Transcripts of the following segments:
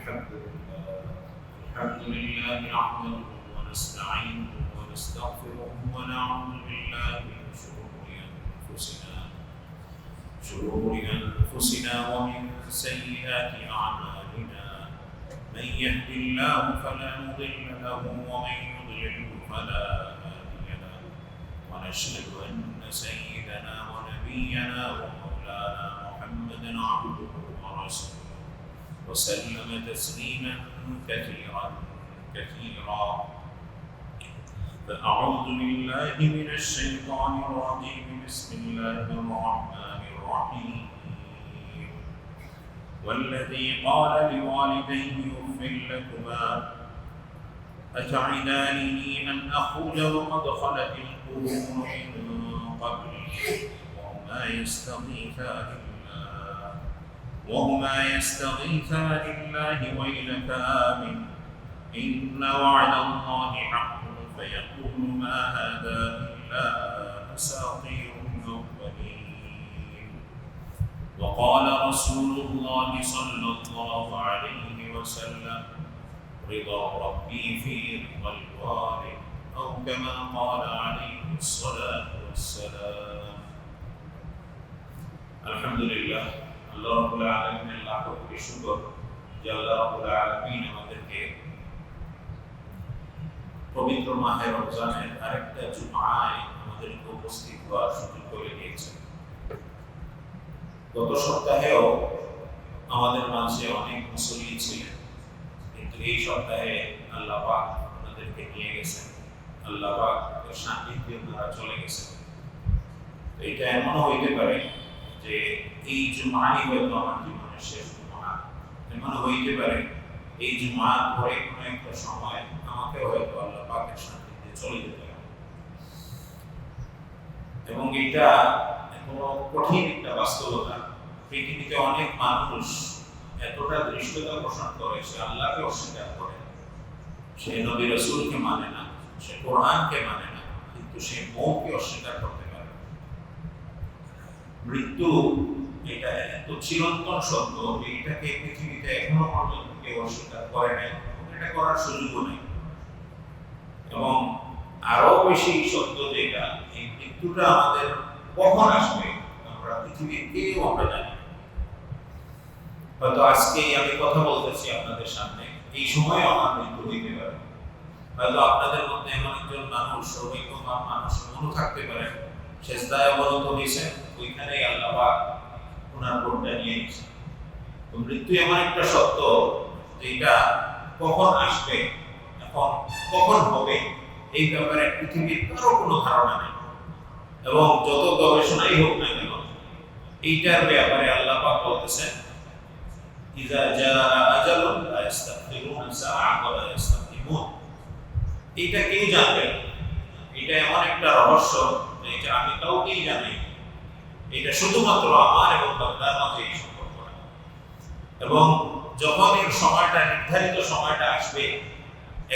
الحمد لله نحمده ونستعينه ونستغفره ونعوذ بالله من شرور أنفسنا ومن سيئات أعمالنا من يهد الله فلا مضل له ومن يضلل فلا هادي له ونشهد أن سيدنا ونبينا ومولانا محمدا عبده ورسوله وسلم تسليما كثيرا فأعوذ بالله من الشيطان الرجيم بسم الله الرحمن الرحيم والذي قال لوالديه أف لكما أتعدانني أن أخرج وقد خلت القرون من قبلي وهما يستغيثان الله ويلك آمن إن وعد الله حق فيقول ما هذا إلا أساطير الأولين وقال رسول الله صلى الله عليه وسلم رضا ربي في رضا الوالد أو كما قال عليه الصلاة والسلام الحمد لله আল্লাহ রাব্বুল আলামিনের লাখ কোটি শুকর যে আল্লাহ রাব্বুল আলামিন আমাদেরকে পবিত্র মাহে রমজানের আরেকটা জুমায় আমাদেরকে উপস্থিত হওয়ার সুযোগ করে দিয়েছেন। গত সপ্তাহেও আমাদের মাঝে অনেক মুসল্লি ছিলেন, কিন্তু এই সপ্তাহে আল্লাহ পাক ওনাদেরকে নিয়ে গেছেন, আল্লাহ পাকের সান্নিধ্যে ওনারা চলে গেছেন। এটা এমনও হইতে পারে যে এই জুমাই হয়তো আমার জীবনের শেষ জুমা, এমনও হইতে পারে এই জুমার পরে কোনো একটা সময় আমাকে হয়তো আল্লাহ পাকের সান্নিধ্যে চলে যেতে হবে। এবং এটা কোনো কঠিন একটা বাস্তবতা। পৃথিবীতে অনেক মানুষ এতটা দৃষ্টতা পোষণ করে, সে আল্লাহকে অস্বীকার করে, সে নবী রাসূলকে মানে না, সে কোরআনকে মানে না, কিন্তু সে মৌতকে অস্বীকার করতে পারে। মৃত্যু এটা এত চিরন্তন সত্য, এটাকে পৃথিবীতে এখনো পর্যন্ত কেউ অস্বীকার করে নাই, এটা করার সুযোগও নেই। এবং আরো বেশি সত্য যেটা, এই মৃত্যুটা আমাদের কখন আসবে আমরা পৃথিবীর কেউ আমরা জানি। হয়তো আজকে আমি কথা বলতেছি আপনাদের সামনে, এই সময় আমার মৃত্যু হইতে পারে। হয়তো আপনাদের মধ্যে এমন একজন মানুষ, সৌভাগ্যবান মানুষ মনে থাকতে পারে, সেজদায় অবনত হয়েছে, ওইখানেই আল্লাহ পাক ওনার বোনটা নিয়ে গেছে। তো মৃত্যু এমন একটা সত্য যেটা কখন আসবে, এখন কখন হবে, এই ব্যাপারে পৃথিবীর কারো কোনো ধারণা নেই। এবং যত গবেষণাই হোক না কেন, এইটার ব্যাপারে আল্লাহ পাক বলতেছেন ইযা জাআ আজালুন লা ইস্তাখিরুনা সাআ ওয়া লা ইস্তাকদিমুন। এটা কেউ জানবে না, এটা এমন একটা রহস্য যেটা আমি কাউকেই জানি, এটা শুধুমাত্র আমার এবং বান্দার মাঝে এই সম্পর্ক। এবং যখন এর সময়টা, নির্ধারিত সময়টা আসবে,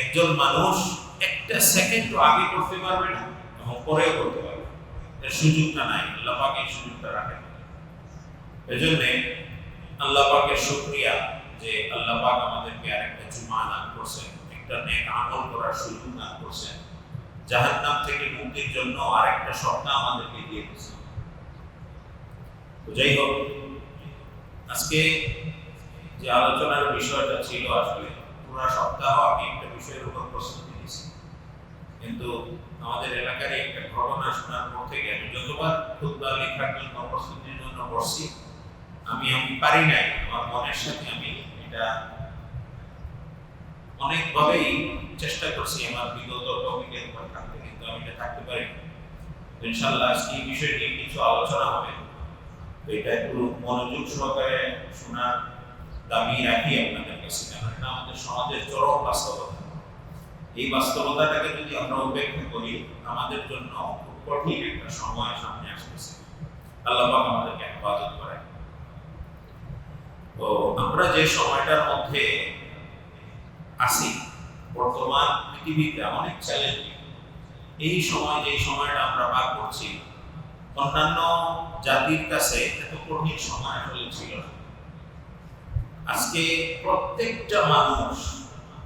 একজন মানুষ একটা সেকেন্ড আগে করতে পারবে না এবং পরেও করতে পারবে, এর সুযোগটা নাই, আল্লাহ পাক এই সুযোগটা রাখেন। এজন্য আল্লাহ পাকের শুকরিয়া যে আল্লাহ পাক আমাদেরকে আরেকটা জুমা দান করছেন, একটা নেক আমল করার সুযোগ দান করছেন, জাহান্নাম থেকে মুক্তির জন্য আরেকটা সপ্তাহ আমাদেরকে দিয়ে দিয়েছেন। তো যাই হোক, আজকে যে আলোচনার বিষয়টা ছিল, আসলে পুরো সপ্তাহ আমি একটা বিষয়ের উপর প্রস্তুতি নিয়েছি, কিন্তু আমাদের এলাকার একটা ঘটনা শোনার পর থেকে আমি যতবার খুতবা লেখার জন্য প্রস্তুতির জন্য বসছি, আমি পারি নাই। আমার মনের সাথে আমি এটা অনেকভাবেই চেষ্টা করছি আমার বিগত টপিকের উপর থাকতে, কিন্তু আমি এটা থাকতে পারি। ইনশাআল্লাহ আজকে এই বিষয় নিয়ে কিছু আলোচনা হবে, তো এটা একটু মনোযোগ সহকারে শোনার দাবি রাখি আপনাদের কাছে, কারণ এটা আমাদের সমাজের চরম বাস্তবতা। এই বাস্তবতাটাকে যদি আমরা উপেক্ষা করি, আমাদের জন্য খুব কঠিন একটা সময় সামনে আসতেছে। আল্লাহ পাক আমাদেরকে হেফাজত করেন। তো আমরা যে সময়টার মধ্যে আছি, বর্তমান পৃথিবীতে অনেক চ্যালেঞ্জিং। এই সময়, যে সময়টা আমরা পার করছি, অন্যান্য জাতির কাছে এত কঠিন সময় আসলে ছিল না। আজকে প্রত্যেকটা মানুষ,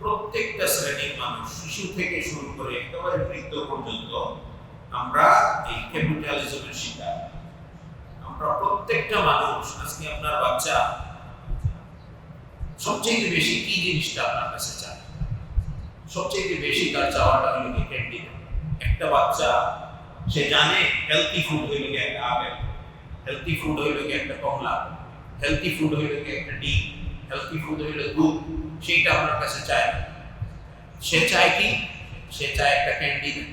প্রত্যেকটা শ্রেণীর মানুষ, শিশু থেকে শুরু করে একেবারে বৃদ্ধ পর্যন্ত আমরা এই ক্যাপিটালিজমের শিকার। আমরা প্রত্যেকটা মানুষ, আজকে আপনার বাচ্চা সবচেয়ে বেশি কি জিনিসটা আপনার কাছে চায়? সবচেয়ে বেশি তার চাওয়াটা হলো কি ক্যান্ডি। একটা বাচ্চা সে জানে হেলথি ফুড হইল কি একটা আপেল, হেলথি ফুড হইল কি একটা কমলা, হেলথি ফুড হইল কি একটা ডিম, হেলথি ফুড হইল দুধ। সেইটা আপনার কাছে চায় না। সে চায় কি? সে চায় একটা ক্যান্ডি দেন,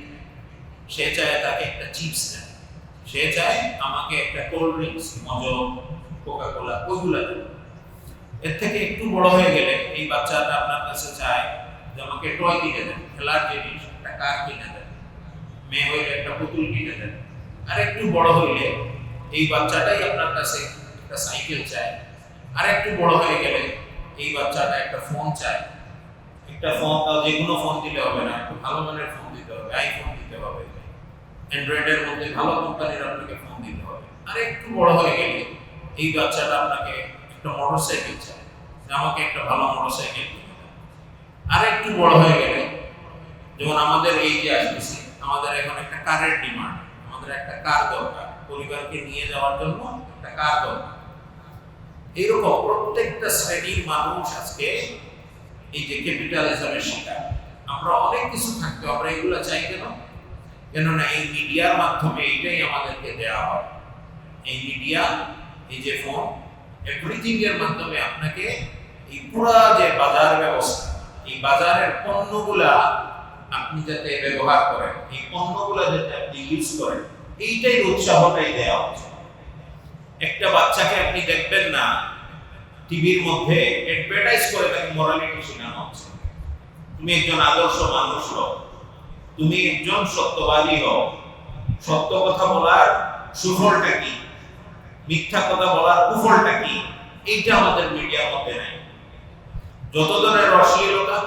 সে চায় তাকে একটা চিপস দেন, সে চায় আমাকে একটা কোল্ড ড্রিঙ্কস, মজো, কোকা কোলা, ওইগুলা দেন। এর থেকে একটু বড় হয়ে গেলে এই বাচ্চাটা আপনার কাছে চায় যে আমাকে টয় কিনে দেন, খেলার জিনিস, একটা কার কিনে দেন, মেয়ে হইলে একটা পুতুল কিনে দেন। আর একটু বড় হইলে এই বাচ্চাটাই আপনার কাছে একটা সাইকেল চায়। আর একটু বড় হয়ে গেলে এই বাচ্চাটা একটা ফোন চায়। একটা ফোন, যে কোনো ফোন দিলে হবে না, একটু ভালো মানের ফোন দিতে হবে, আইফোন দিতে হবে, অ্যান্ড্রয়েডের মধ্যে ভালো কোম্পানির আপনাকে ফোন দিতে হবে। আর একটু বড় হয়ে গেলে এই বাচ্চাটা আপনাকে একটা মোটরসাইকেল চায়, আমাকে একটা ভালো মোটরসাইকেল কিনে দেন। আর একটু বড় হয়ে গেলে, যেমন আমাদের এই যে আসতেছি, আমাদের এখন একটা কারের ডিমান্ড, আমাদের একটা কার দরকার, পরিবারকে নিয়ে যাওয়ার জন্য একটা কার দরকার। এইরকম প্রত্যেকটা শ্রেণীর মানুষ আজকে এই যে ক্যাপিটালিজমের শিকার। আমরা অনেক কিছু থাকতে, আমরা এগুলো চাই কেন? কেননা এই মিডিয়ার মাধ্যমে এইটাই আমাদেরকে দেওয়া হয়। এই মিডিয়া, এই যে ফোন, এভরিথিং এর মাধ্যমে আপনাকে এই পুরা যে বাজার ব্যবস্থা, এই বাজারের পণ্যগুলা আপনি যাতে ব্যবহার করেন, এই পণ্যগুলা যাতে আপনি ইউজ করেন, এইটাই উৎসাহটাই দেওয়া হচ্ছে। একটা বাচ্চাকে আপনি দেখবেন না টিভির মধ্যে অ্যাডভার্টাইজ করে তাকে মোরালিটি শেখানো হচ্ছে। তুমি একজন আদর্শ মানুষ হও, তুমি একজন সত্যবাদী হও, সত্য কথা বলার সুফলটা কি, মিথ্যা কথা বলার কুফলটা কি, এইটা আমাদের মিডিয়ার মধ্যে নাই। যত ধরনের অশ্লীলতা,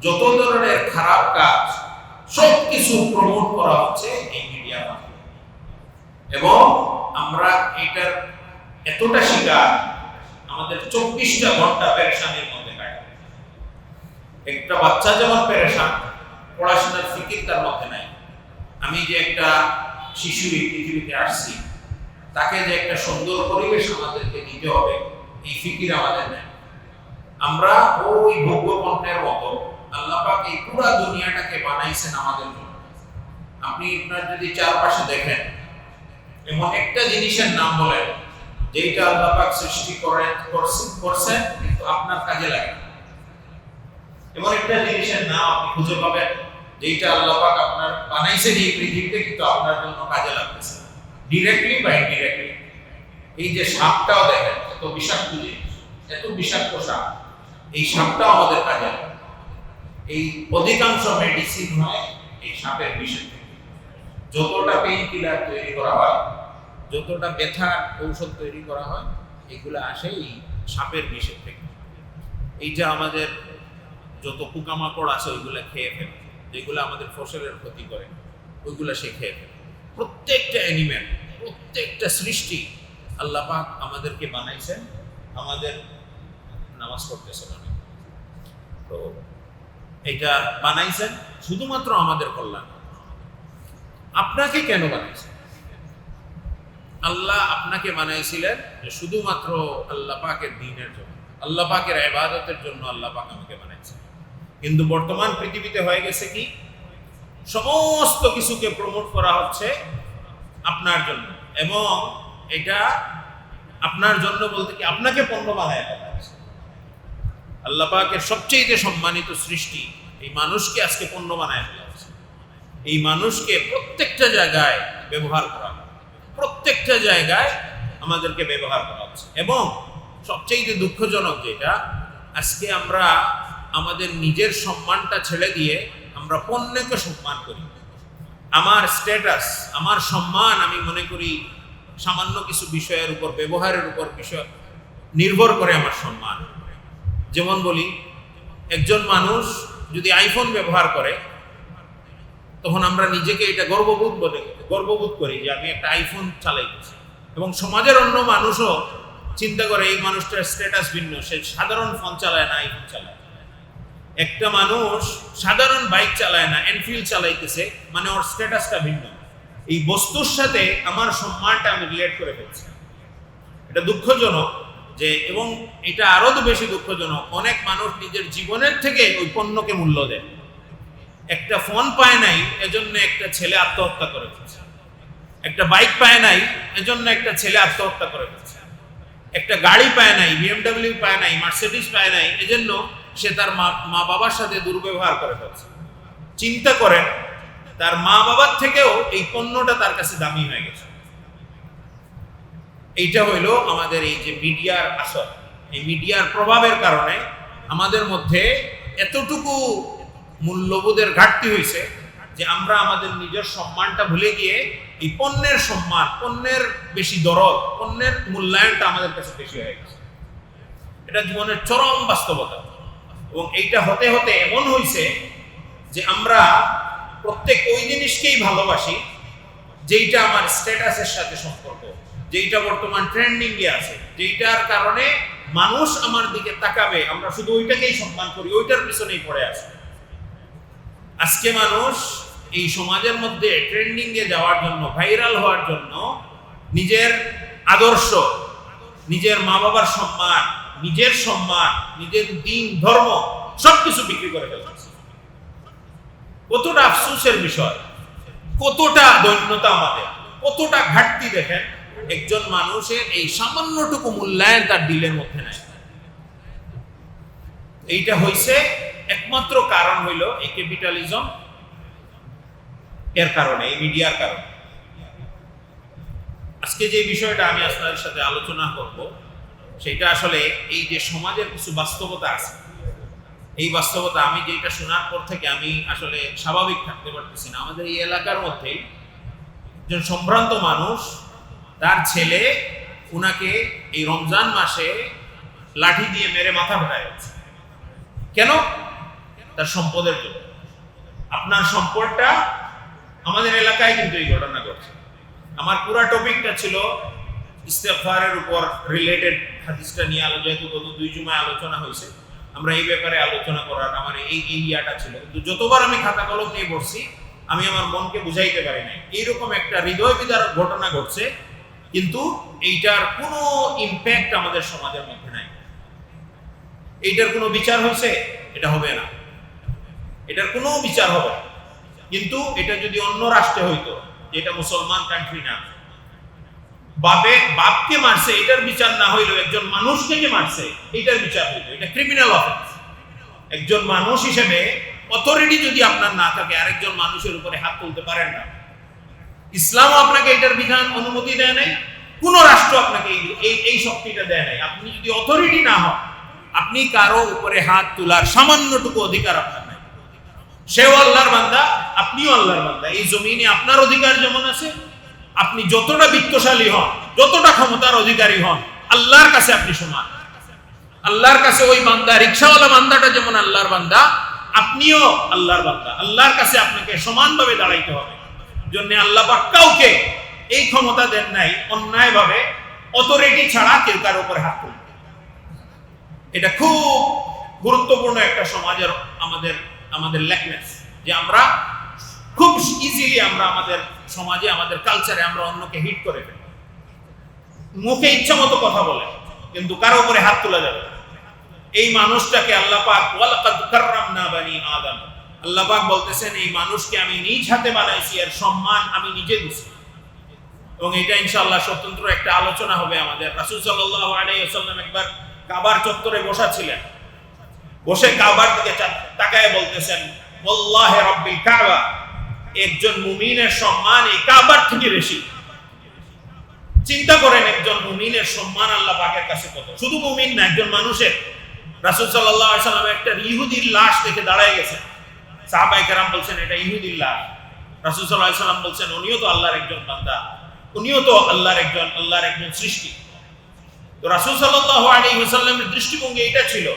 যত ধরনের খারাপ কাজ, সবকিছু প্রমোট করা হচ্ছে এই মিডিয়ার মাধ্যমে। এবং আমরা এটার এতটা শিকার, আমাদের 24টা ঘন্টা পেরেশানির মধ্যে কাটে। একটা বাচ্চা যেমন পেরেশান, পড়াশোনার ফিকির তার মধ্যে নাই। আমি যে একটা শিশু এই পৃথিবীতে আসছি, তাকে যে একটা সুন্দর পরিবেশ আমাদেরকে দিতে হবে, এই ফিকির আমাদের নেই। আমরা ওই ভোগ্যপণ্যের মতো, আল্লাহ পাক এই পুরো দুনিয়াটাকে বানাইছেন আমাদের জন্য। আপনি আপনার যদি চারপাশে দেখেন, এমন একটা জিনিসের নাম বলেন যেটা আল্লাহ পাক সৃষ্টি করছেন কিন্তু আপনার কাজে লাগে না। এমন একটা জিনিসের নাম আপনি খুঁজে পাবেন যেটা আল্লাহ পাক আপনার বানাইছেন এই পৃথিবীতে কিন্তু আপনার জন্য কাজে লাগতেছে না, ডিরেক্টলি বা ইনডিরেক্টলি। এই যে সাপটাও দেখেন, এত বিষাক্ত জিনিস, এত বিষাক্ত সাপ, এই সাপটাও আমাদের কাজে লাগে। এই অধিকাংশ মেডিসিন হয় এই সাপের বিষের থেকে। যতটা পেইন কিলার তৈরি করা হয়, যতটা ব্যথার ঔষধ তৈরি করা হয়, এগুলো আসে এই সাপের বিষের থেকে। এইটা আমাদের যত পোকামাকড় আছে ওইগুলো খেয়ে ফেলে, যেগুলো আমাদের ফসলের ক্ষতি করে ওইগুলো সে খেয়ে ফেলে। প্রত্যেকটা অ্যানিমেল, প্রত্যেকটা সৃষ্টি আল্লাহ পাক আমাদেরকে বানাইছেন, আমাদের নামাজ পড়তেছে মানে, তো এটা বানাইছেন শুধুমাত্র আমাদের কল্যাণ। আপনাকে কেন বানাইছেন? আল্লাহ আপনাকে বানাইছিলেন যে শুধুমাত্র আল্লাহ পাকের দ্বীনের জন্য, আল্লাহ পাকের ইবাদতের জন্য আল্লাহ পাক আমাকে বানাইছেন। কিন্তু বর্তমান পৃথিবীতে হয়ে গেছে কি, সমস্ত কিছুকে প্রমোট করা হচ্ছে আপনার জন্য, এবং এটা আপনার জন্য বলতে কি আপনাকে পণ্য বানায় ফেলা হচ্ছে। আল্লাহ পাকের সবচেয়ে সম্মানিত সৃষ্টি এই মানুষকে আজকে পণ্য বানায় ফেলা হচ্ছে। এই মানুষকে প্রত্যেকটা জায়গায় ব্যবহার করা, প্রত্যেকটা জায়গায় আমাদেরকে ব্যবহার করা হচ্ছে। এবং সবচেয়ে দুঃখজনক যেটা, আজকে আমরা আমাদের নিজের সম্মানটা ছেড়ে দিয়ে আমরা পণ্যকে সম্মান করি। আমার স্ট্যাটাস, আমার সম্মান আমি মনে করি সামান্য কিছু বিষয়ের উপর, ব্যবহারের উপর বিষয় নির্ভর করে আমার সম্মান। যেমন বলি, একজন মানুষ যদি আইফোন ব্যবহার করে, তখন আমরা নিজেকে এটা গর্ববোধ করি যে আমি একটা আইফোন চালাইতেছি, এবং সমাজের অন্য মানুষও চিন্তা করে এই মানুষটার স্ট্যাটাস ভিন্ন, সে সাধারণ ফোন চালায় না আইফোন চালায়। একটা মানুষ সাধারণ বাইক চালায় না এনফিল্ড চালাইতেছে, মানে ওর স্ট্যাটাসটা ভিন্ন। এই বস্তুর সাথে আমার সম্মানটা আমি রিলেট করে ফেলছি। এটা দুঃখজনক যে, এবং এটা আরো তো বেশি দুঃখজনক, অনেক মানুষ নিজের জীবনের থেকে ওই পণ্যকে মূল্য দেয়। একটা ফোন পায় নাই এজন্য একটা ছেলে আত্মহত্যা করে ফেলছে, একটা বাইক পায় নাই এজন্য একটা ছেলে আত্মহত্যা করে ফেলছে, একটা গাড়ি পায় নাই, বিএমডব্লিউ পায় নাই, মার্সিডিজ পায় নাই, এজন্য সে তার মা বাবার সাথে দুর্ব্যবহার করে ফেলছে। চিন্তা করেন, তার মা বাবার থেকেও এই পণ্যটা তার কাছে দামি হয়ে গেছে। এইটা হইলো আমাদের এই যে মিডিয়ার আসর। এই মিডিয়ার প্রভাবের কারণে আমাদের মধ্যে এতটুকু মূল্যবোধের ঘাটতি হয়েছে যে আমরা আমাদের নিজের সম্মানটা ভুলে গিয়ে এই পণ্যের সম্মান, পণ্যের বেশি দরদ, পণ্যের মূল্যায়নটা আমাদের কাছে বেশি হয়ে গেছে। এটা জীবনের চরম বাস্তবতা। এবং এইটা হতে হতে এমন হয়েছে যে আমরা প্রত্যেক ওই জিনিসকেই ভালোবাসি যেইটা আমার স্ট্যাটাসের সাথে সম্পর্ক, যেইটা বর্তমান ট্রেন্ডিং এ আছে, যেইটার কারণে মানুষ আমার দিকে তাকাবে, আমরা শুধু ওইটাকেই সম্মান করি, ওইটার পিছনেই পড়ে আছে। আজকে মানুষ এই সমাজের মধ্যে ট্রেন্ডিং এ যাওয়ার জন্য, ভাইরাল হওয়ার জন্য নিজের আদর্শ, নিজের মা বাবার সম্মান, নিজের দিন ধর্ম সবকিছু বিক্রি করে ফেলছে। কতটা আফসোসের বিষয়, কতটা দৈন্যতা আমাদের, কতটা ঘাটতি। দেখেন, একজন মানুষের এই সামান্যটুকু মূল্যায়ন তার দিলের মধ্যে নাই। এইটা হইছে একমাত্র কারণ হইল এই ক্যাপিটালিজম এর কারণে, এই মিডিয়ার কারণে। আজকে যে বিষয়টা আমি আপনাদের সাথে আলোচনা করব সেটা আসলে এই যে সমাজের কিছু বাস্তবতা আছে, এই বাস্তবতা আমি যেটা শোনার পর থেকে আমি আসলে স্বাভাবিক থাকতে পারতেছি না। আমাদের এই এলাকার মধ্যেই একজন সম্ভ্রান্ত মানুষ, তার ছেলে উনাকে এই রমজান মাসে লাঠি দিয়ে মেরে মাথা ফাটায় যাচ্ছে। কেন? তার সম্পদের জন্য। আপনার সম্পদটা, আমাদের এলাকায় কিন্তু এই ঘটনা ঘটছে। আমার পুরো টপিকটা ছিল ইস্তেগফারের উপর রিলেটেড, হাদিসটা নিয়ে যেহেতু গত 2 জুমায় আলোচনা হয়েছে, আমরা এই ব্যাপারে আলোচনা করার আমার এই ইয়াটা ছিল। কিন্তু যতবার আমি খাতা কলম নিয়ে বসছি, আমি আমার মনকে বুঝাইতে পারি নাই এইরকম একটা হৃদয় বিদারক ঘটনা ঘটছে, কিন্তু এইটার কোনো ইম্প্যাক্ট আমাদের সমাজের মধ্যে নাই। এইটার কোনো বিচার হয়েছে? এটা হবে না, এটার কোনো বিচার হবে না। কিন্তু এটা যদি অন্য রাষ্ট্রে হইতো, এটা মুসলমান কান্ট্রি না, বাপকে মারছে, এটার বিচার না হইলো একজন মানুষকে যে মারছে এটার বিচার হইলো। এটা ক্রিমিনাল অফেন্স। একজন মানুষ হিসেবে অথরিটি যদি আপনার না থাকে, আরেকজন মানুষের উপরে হাত তুলতে পারেন না। ইসলামও আপনাকে এটার বিধান অনুমতি দেয় নাই, কোন রাষ্ট্র আপনাকে এই শক্তিটা দেয় নাই। আপনি যদি অথরিটি না হন, আপনি কারো উপরে হাত তোলার সামান্যটুকু অধিকার আপনার নাই। সেও আল্লাহর বান্দা, আপনিও আল্লাহর বান্দা। এই জমিনে আপনার অধিকার যেমন আছে, আপনি যতটা বিত্তশালী হন, যতটা ক্ষমতার অধিকারী হন, আল্লাহর কাছে আপনি সমান। আল্লাহর কাছে ওই বান্দা, রিকশাওয়ালা বান্দাটা যেমন আল্লাহর বান্দা, আপনিও আল্লাহর বান্দা। আল্লাহর কাছে আপনাকে সমানভাবে দাঁড়াইতে হবে। জন্য আল্লাহ পাক কাউকে এই ক্ষমতা দেন নাই অন্যায়ভাবে অথরিটি ছাড়া কেউ কারো উপরে হাত তুলবে। এটা খুব গুরুত্বপূর্ণ একটা সমাজের আমাদের ল্যাকনেস, যে আমরা খুব ইজিলি আমরা আমাদের সমাজে, আমাদের কালচারে আমরা অন্যকে হিট করে ফেলি। মুখে ইচ্ছা মতো কথা বলে, কিন্তু কারো উপরে হাত তোলা যাবে না। এই মানুষটাকে আল্লাহ পাক ওয়ালাকাদ কাররামনা বানি আদম, আল্লাহ পাক বলতেছেন এই মানুষকে আমি নিজ হাতে বানাইছি, এর সম্মান আমি নিজে দিছি। এবং এটা ইনশাআল্লাহ স্বতন্ত্র একটা আলোচনা হবে আমাদের। রাসূল সাল্লাল্লাহু আলাইহি ওয়াসাল্লাম একবার কাবার চত্বরে বসা ছিলেন, বসে কাবার দিকে তাকায় বলতেছেন, ওয়াল্লাহি রাব্বিল কাবা, একজন মুমিনের সম্মান এই কাবার থেকে বেশি। চিন্তা করেন একজন মুমিনের সম্মান আল্লাহ পাকের কাছে কত। শুধু মুমিন না, একজন মানুষের। রাসূল সাল্লাল্লাহু আলাইহি ওয়াসাল্লাম একটা ইহুদির লাশ দেখে দাঁড়ায় গেছেন। সাহাবায়ে কেরাম বলছেন এটা ইহুদির লাশ। রাসূল সাল্লাল্লাহু আলাইহি ওয়াসাল্লাম বলছেন উনিও তো আল্লাহর একজন বান্দা, উনিও তো আল্লাহর একজন সৃষ্টি। তো রাসূল সাল্লাল্লাহু আলাইহি ওয়াসাল্লামের দৃষ্টিভঙ্গি এটা ছিল,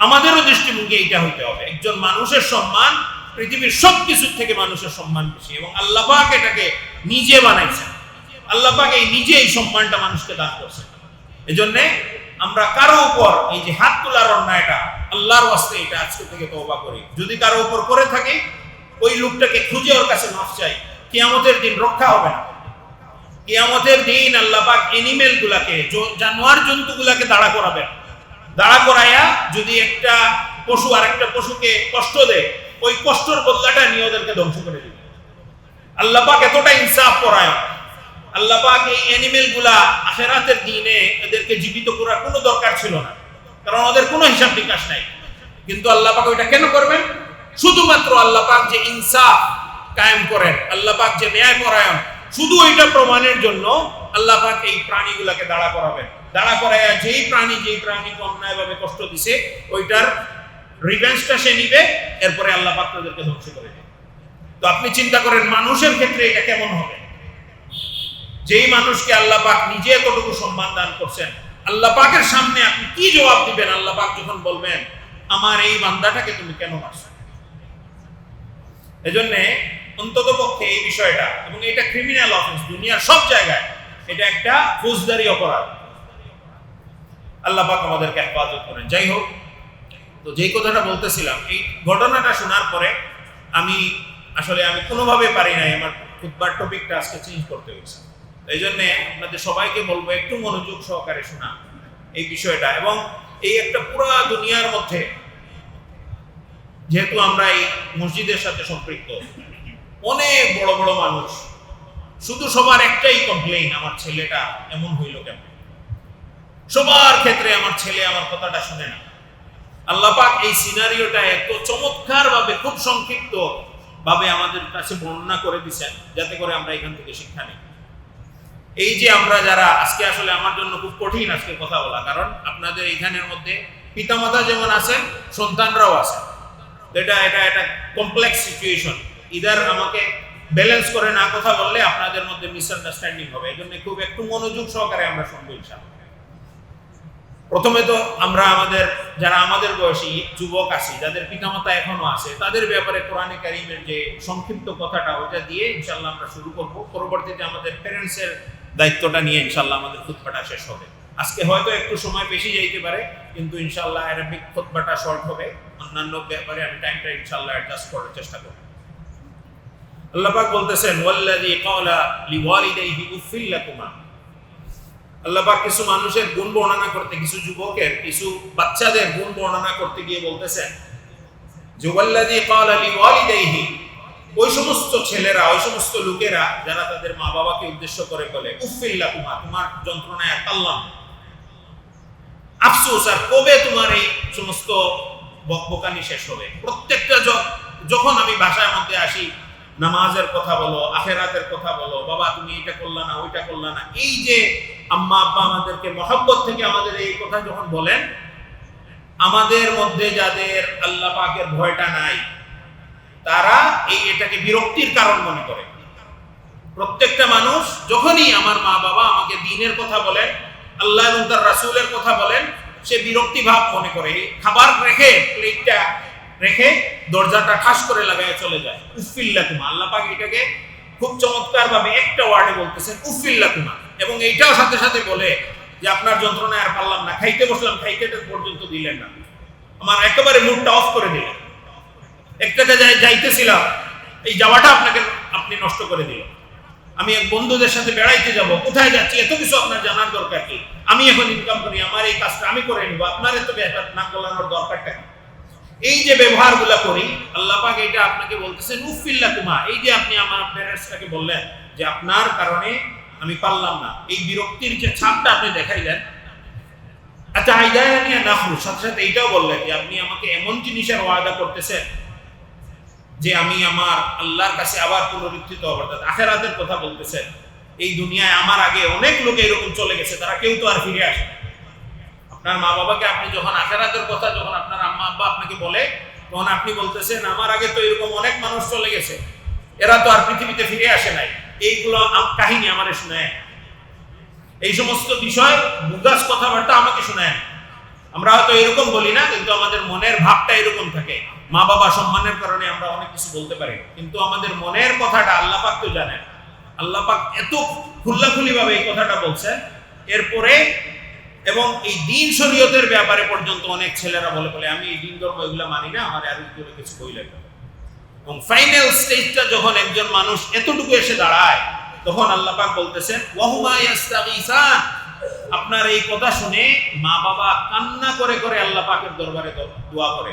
আমাদেরও দৃষ্টিভঙ্গি এইটা হইতে হবে। একজন মানুষের সম্মান পৃথিবীর সবকিছুর থেকে মানুষের সম্মান বেশি। এবং আল্লাহ পাক এটাকে নিজে বানাইছেন, আল্লাহ পাক নিজে এই সম্মানটা মানুষকে দান করছেন। এজন্য আমরা কারো উপর এই যে হাত তোলার অন্যায়টা আল্লাহর ওয়াস্তে এটা আজকে থেকে তওবা করি। যদি কারো উপর করে থাকি ওই লোকটাকে খুঁজে ওর কাছে মাফ চাই। কিয়ামতের দিন রক্ষা হবে না। কিয়ামতের দিন আল্লাহ পাক এনিমেল গুলাকে, জানোয়ার জন্তু গুলাকে দাঁড়া করাবেন। দাঁড়া করাইয়া যদি একটা পশু আর একটা পশুকে কষ্ট দেয়, ওই কষ্টর বদলাটা নিয়ে ওদেরকে ধ্বংস করে দিবে। আল্লাহ পাক এতটা ইনসাফ পরায়ণ। আল্লাহ পাক এই অ্যানিমেল গুলা আখিরাতের দিনে এদেরকে জীবিত করার কোনো দরকার ছিল না, কারণ ওদের কোনো হিসাব নিকাশ নাই। কিন্তু আল্লাহ পাক ওইটা কেন করবেন? শুধুমাত্র আল্লাহ পাক যে ইনসাফ কায়েম করেন, আল্লাহ পাক যে ন্যায় পরায়ণ, শুধু ওইটা প্রমাণের জন্য আল্লাহ পাক এই প্রাণীগুলাকে দাঁড়া করাবেন। দাঁড়া করাইয়া যেই প্রাণীকে অন্যায়ভাবে কষ্ট দিছে ওইটার রিভেঞ্জটা সে নিবে, এরপরে আল্লাহ পাক তাদেরকে ধ্বংস করে দেবে। তো আপনি চিন্তা করেন মানুষের ক্ষেত্রে এটা কেমন হবে? যেই মানুষকে আল্লাহ পাক নিজে এতটুকু সম্মান দান করছেন, আল্লাহ পাকের সামনে আপনি কি জবাব দিবেন? আল্লাহ পাক যখন বলবেন আমার এই বান্দাটাকে তুমি কেন মারছো? এজন্য অন্ততপক্ষে এই বিষয়টা, এবং এটা ক্রিমিনাল অফেন্স দুনিয়ার সব জায়গায়, এটা একটা ফৌজদারি অপরাধ। আল্লাহ পাক আমাদেরকে হেফাজত করেন। যাই হোক, তো যেই কথাটা বলতেছিলাম, এই ঘটনাটা শোনার পরে আমি কোনোভাবে পারি নাই আমার খুতবার টপিকটা আজকে চেঞ্জ করতে হয়েছে। এই জন্য আপনাদের সবাইকে বলবো একটু মনোযোগ সহকারে শোনা এই বিষয়টা। এবং এই একটা পুরা দুনিয়ার মধ্যে যেহেতু আমরা এই মসজিদের সাথে সম্পৃক্ত, অনেক বড় বড় মানুষ, শুধু সবার একটাই কমপ্লেইন, আমার ছেলেটা এমন হইল কেন? সবার ক্ষেত্রে আমার ছেলে আমার কথাটা শুনে না। আল্লাহ পাক এই সিনারিওটা এত চমৎকার ভাবে, খুব সংক্ষিপ্ত ভাবে আমাদের কাছে বর্ণনা করে দিয়েছেন, যাতে করে আমরা এখান থেকে শিক্ষা নিই। এই যে আমরা যারা আজকে, আসলে আমার জন্য খুব কঠিন আজকে কথা বলা, কারণ আপনাদের এইখানের মধ্যে পিতামাতা যেমন আছেন, সন্তানরাও আছেন। এটা কমপ্লেক্স সিচুয়েশন। ইদার আমাকে ব্যালেন্স করে না কথা বললে আপনাদের মধ্যে মিসআন্ডারস্ট্যান্ডিং হবে। এই জন্য খুব একটু মনোযোগ সহকারে আমরা শুনবো ইনশাআল্লাহ। প্রথমে তো আমরা যারা আমাদের বয়সী যুবক আছি, যাদের পিতামাতা এখনো আছে, তাদের ব্যাপারে কোরআনে কারীমের যে সংক্ষিপ্ত কথাটা, ওটা দিয়ে ইনশাআল্লাহ আমরা শুরু করব। পরবর্তীতে আমাদের প্যারেন্টসের দায়িত্বটা নিয়ে ইনশাআল্লাহ আমাদের খুতবাটা শেষ হবে। আজকে হয়তো একটু সময় বেশি যাইতে পারে, কিন্তু ইনশাআল্লাহ অ্যারাবিক খুতবাটা শর্ট হবে। অন্যান্য ব্যাপারে আমি টাইমটা ইনশাআল্লাহ অ্যাডজাস্ট করার চেষ্টা করব। আল্লাহ পাক বলতেছেন, ওয়াল্লাযী ক্বালা লিওয়ালিদাইহি উফিল লাকুমা। আল্লাহ পাক কিছু মানুষের গুণ বর্ণনা করতে, কিছু যুবকের, কিছু বাচ্চাদের গুণ বর্ণনা করতে গিয়ে বলতেছেন যে ওয়াল্লাযী ক্বালা লিওয়ালিদাইহি, ওই সমস্ত ছেলেরা, ওই সমস্ত লোকেরা যারা তাদের মা বাবাকে উদ্দেশ্য করে বলে উফিল লাকুমা, তোমার যন্ত্রণায় কাল্লাম, আফসোস, আর কবে তোমার এই সমস্ত বকবকানি শেষ হবে? প্রত্যেকটা যখন আমি বাসার মধ্যে আসি, নামাজের কথা বলো, আখিরাতের কথা বলো, বাবা তুমি এটা করলা না, ওইটা করলা না, এই যে আম্মা আব্বা আমাদেরকে মহব্বত থেকে আমাদের এই কথা যখন বলেন, আমাদের মধ্যে যাদের আল্লাহ পাকের ভয়টা নাই, তারা এটাকে বিরক্তির কারণ মনে করে। প্রত্যেকটা মানুষ যখনই আমার মা বাবা আমাকে দ্বীনের কথা বলেন, আল্লাহ এবং তার রাসূলের কথা বলেন, সে বিরক্তি ভাব মনে করে। খাবার রেখে, প্লেটটা রেখে দরজাটা ঠাস করে লাগায় চলে যায়। উফিল লাকুমা, আল্লাহ পাক এটাকে খুব চমৎকার ভাবে একটা ওয়ার্ডে বলতেছেন, উফিল লাকুমা। এবং এইটাও সাথে সাথে বলে যে আপনার যন্ত্রণায় আর পারলাম না, খাইতে বসলাম, খাইতে পর্যন্ত দিলেন না, আমার একেবারে মুডটা অফ করে দিলেন। একটা জায়গায় যাইতেছিলাম, এই যাওয়াটা আপনি নষ্ট করে দিলেন। আমি এক বন্ধুদের সাথে বেড়াইতে যাব, কোথায় যাচ্ছি এত কিছু আপনার জানার দরকার কি? আমি এখন ইনকাম করি, আমার এই কাজটা আমি করে নিব, আপনার এত নাক গলানোর দরকারটা কি? এই যে ব্যবহারগুলো করি, আল্লাহ পাক এটা আপনাকে বলতেছেন উফিল লাকুমা। এই যে আপনি আমার প্যারেন্টসটাকে বললেন যে আপনার কারণে আমি পারলাম না, এই বিরক্তির যে ছাপটা আপনি দেখাইলেন। আচ্ছা, আইদায়ানি নাখরু, সাথে সাথে এইটাও বললেন যে আপনি আমাকে এমন জিনিসের ওয়াদা করতেছেন যে আমি আমার আল্লাহর কাছে আবার পুনরুত্থিত হব, অর্থাৎ আখিরাতের কথা বলতেছেন। এই দুনিয়ায় আমার আগে অনেক লোক এরকম চলে গেছে, তারা কেউ তো আর ফিরে আসে। আপনার মা বাবাকে আপনি যখন আখিরাতের কথা, যখন আপনার আম্মা আব্বা আপনাকে বলে, তখন আপনি বলতেছেন আমার আগে তো এরকম অনেক মানুষ চলে গেছে, এরা তো আর পৃথিবীতে ফিরে আসে নাই। এইগুলো কাহিনী আমারে শোনায়, এই সমস্ত বিষয় মুগাস কথাবার্তা আমাকে শোনায়। আমরা হয়তো এরকম বলি না, কিন্তু আমাদের মনের ভাবটা এরকম থাকে। মা বাবা সম্মানের কারণে আমরা অনেক কিছু বলতে পারি, কিন্তু আমাদের মনের কথাটা আল্লাহ পাক তো জানেন। আল্লাহ পাক এত খোলাখুলি ভাবে এই কথাটা বলছেন। এরপরে এবং এই দিন শরীয়তের ব্যাপারে পর্যন্ত অনেক ছেলেরা বলে বলে আমি এই দিন ধর্ম এগুলো মানি না, আমার আর এগুলো কিছু কইলে না। এবং ফাইনাল স্টেজটা যখন একজন মানুষ এতটুকু এসে দাঁড়ায়, তখন আল্লাহ পাক বলতেছেন ওয়াহুমা ইয়াস্তাগীসান, আপনার এই কথা শুনে মা বাবা কান্না করে করে আল্লাহ পাকের দরবারে দোয়া করে।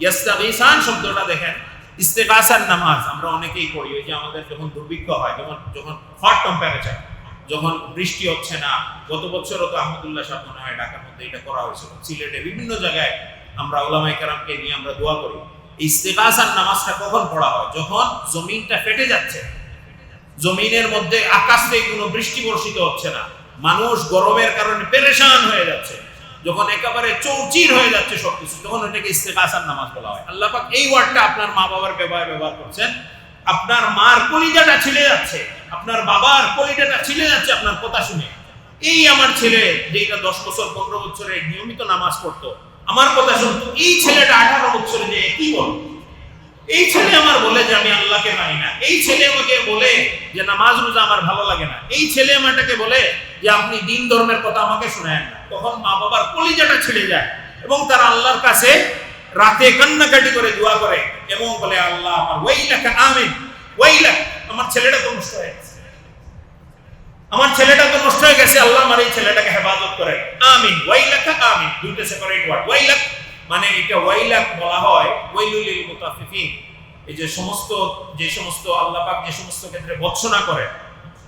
ইয়াস্তাগীসান শব্দটা দেখেন, ইস্তেগাসার নামাজ আমরা অনেকেই পড়ি, ওই যে আমাদের যখন দুর্ভিক্ষ হয়, যখন হট টেম্পারেচার, যখন বৃষ্টি হচ্ছে না। গত বছরও তো আহমদুল্লাহ সাহেব মনে হয় ঢাকার মধ্যে এটা করা হয়েছিল, সিলেটে বিভিন্ন জায়গায় আমরা উলামায়ে কেরামকে নিয়ে আমরা দোয়া করি। ইস্তেগাসার নামাজটা কখন পড়া হয়? যখন জমিনটা ফেটে যাচ্ছে, জমিনের মধ্যে আকাশ থেকে কোনো বৃষ্টি বর্ষিত হচ্ছে না, মানুষ গরমের কারণে পেরেশান হয়ে যাচ্ছে, যখন একেবারে চৌচির হয়ে যাচ্ছে সবকিছু, তখন ওটাকে ইস্তেগাসার নামাজ বলা হয়। আল্লাহ পাক এই ওয়ার্ডটা আপনার মা বাবার ব্যবহার করছেন। আপনার মার কলিজাটা ছিলে যাচ্ছে, আপনার বাবার কলিজাটা ছিলে যাচ্ছে আপনার কথা শুনে। এই আমার ছেলে যেটা 10 বছর 15 বছরে নিয়মিত নামাজ পড়তো, আমার কথা শুনতো, এই ছেলেটা 18 বছরে যে কি বল, এই ছেলে আমার বলে যে আমি আল্লাহকে মানি না, এই ছেলে আমাকে বলে যে নামাজ রোজা আমার ভালো লাগে না, এই ছেলে আমাকে বলে যে আপনি দিন ধর্মের কথা আমাকে শোনায়েন না। তখন মা বাবার কলিজাটা ছিঁড়ে যায় এবং তারা আল্লাহর কাছে রাতে কান্নাকাটি করে দোয়া করে এবং বলে আল্লাহ আমার ওয়াইলাকা আমিন, ওয়াইলাক, আমার ছেলেটা তো নষ্ট হয়ে গেছে, আমার ছেলেটা তো নষ্ট হয়ে গেছে, আল্লাহ আমার এই ছেলেটাকে হেফাজত করে। আমিন, ওয়াইলাকা আমিন, দুইটা সেপারেট ওয়ার্ড। ওয়াইলাক মানে এটা ওয়াইলাক বলা হয় ওয়াইলুল লিল মুতাফফিফিন, এই যে সমস্ত আল্লাহ পাক যে সমস্ত ক্ষেত্রে ভৎসনা করে,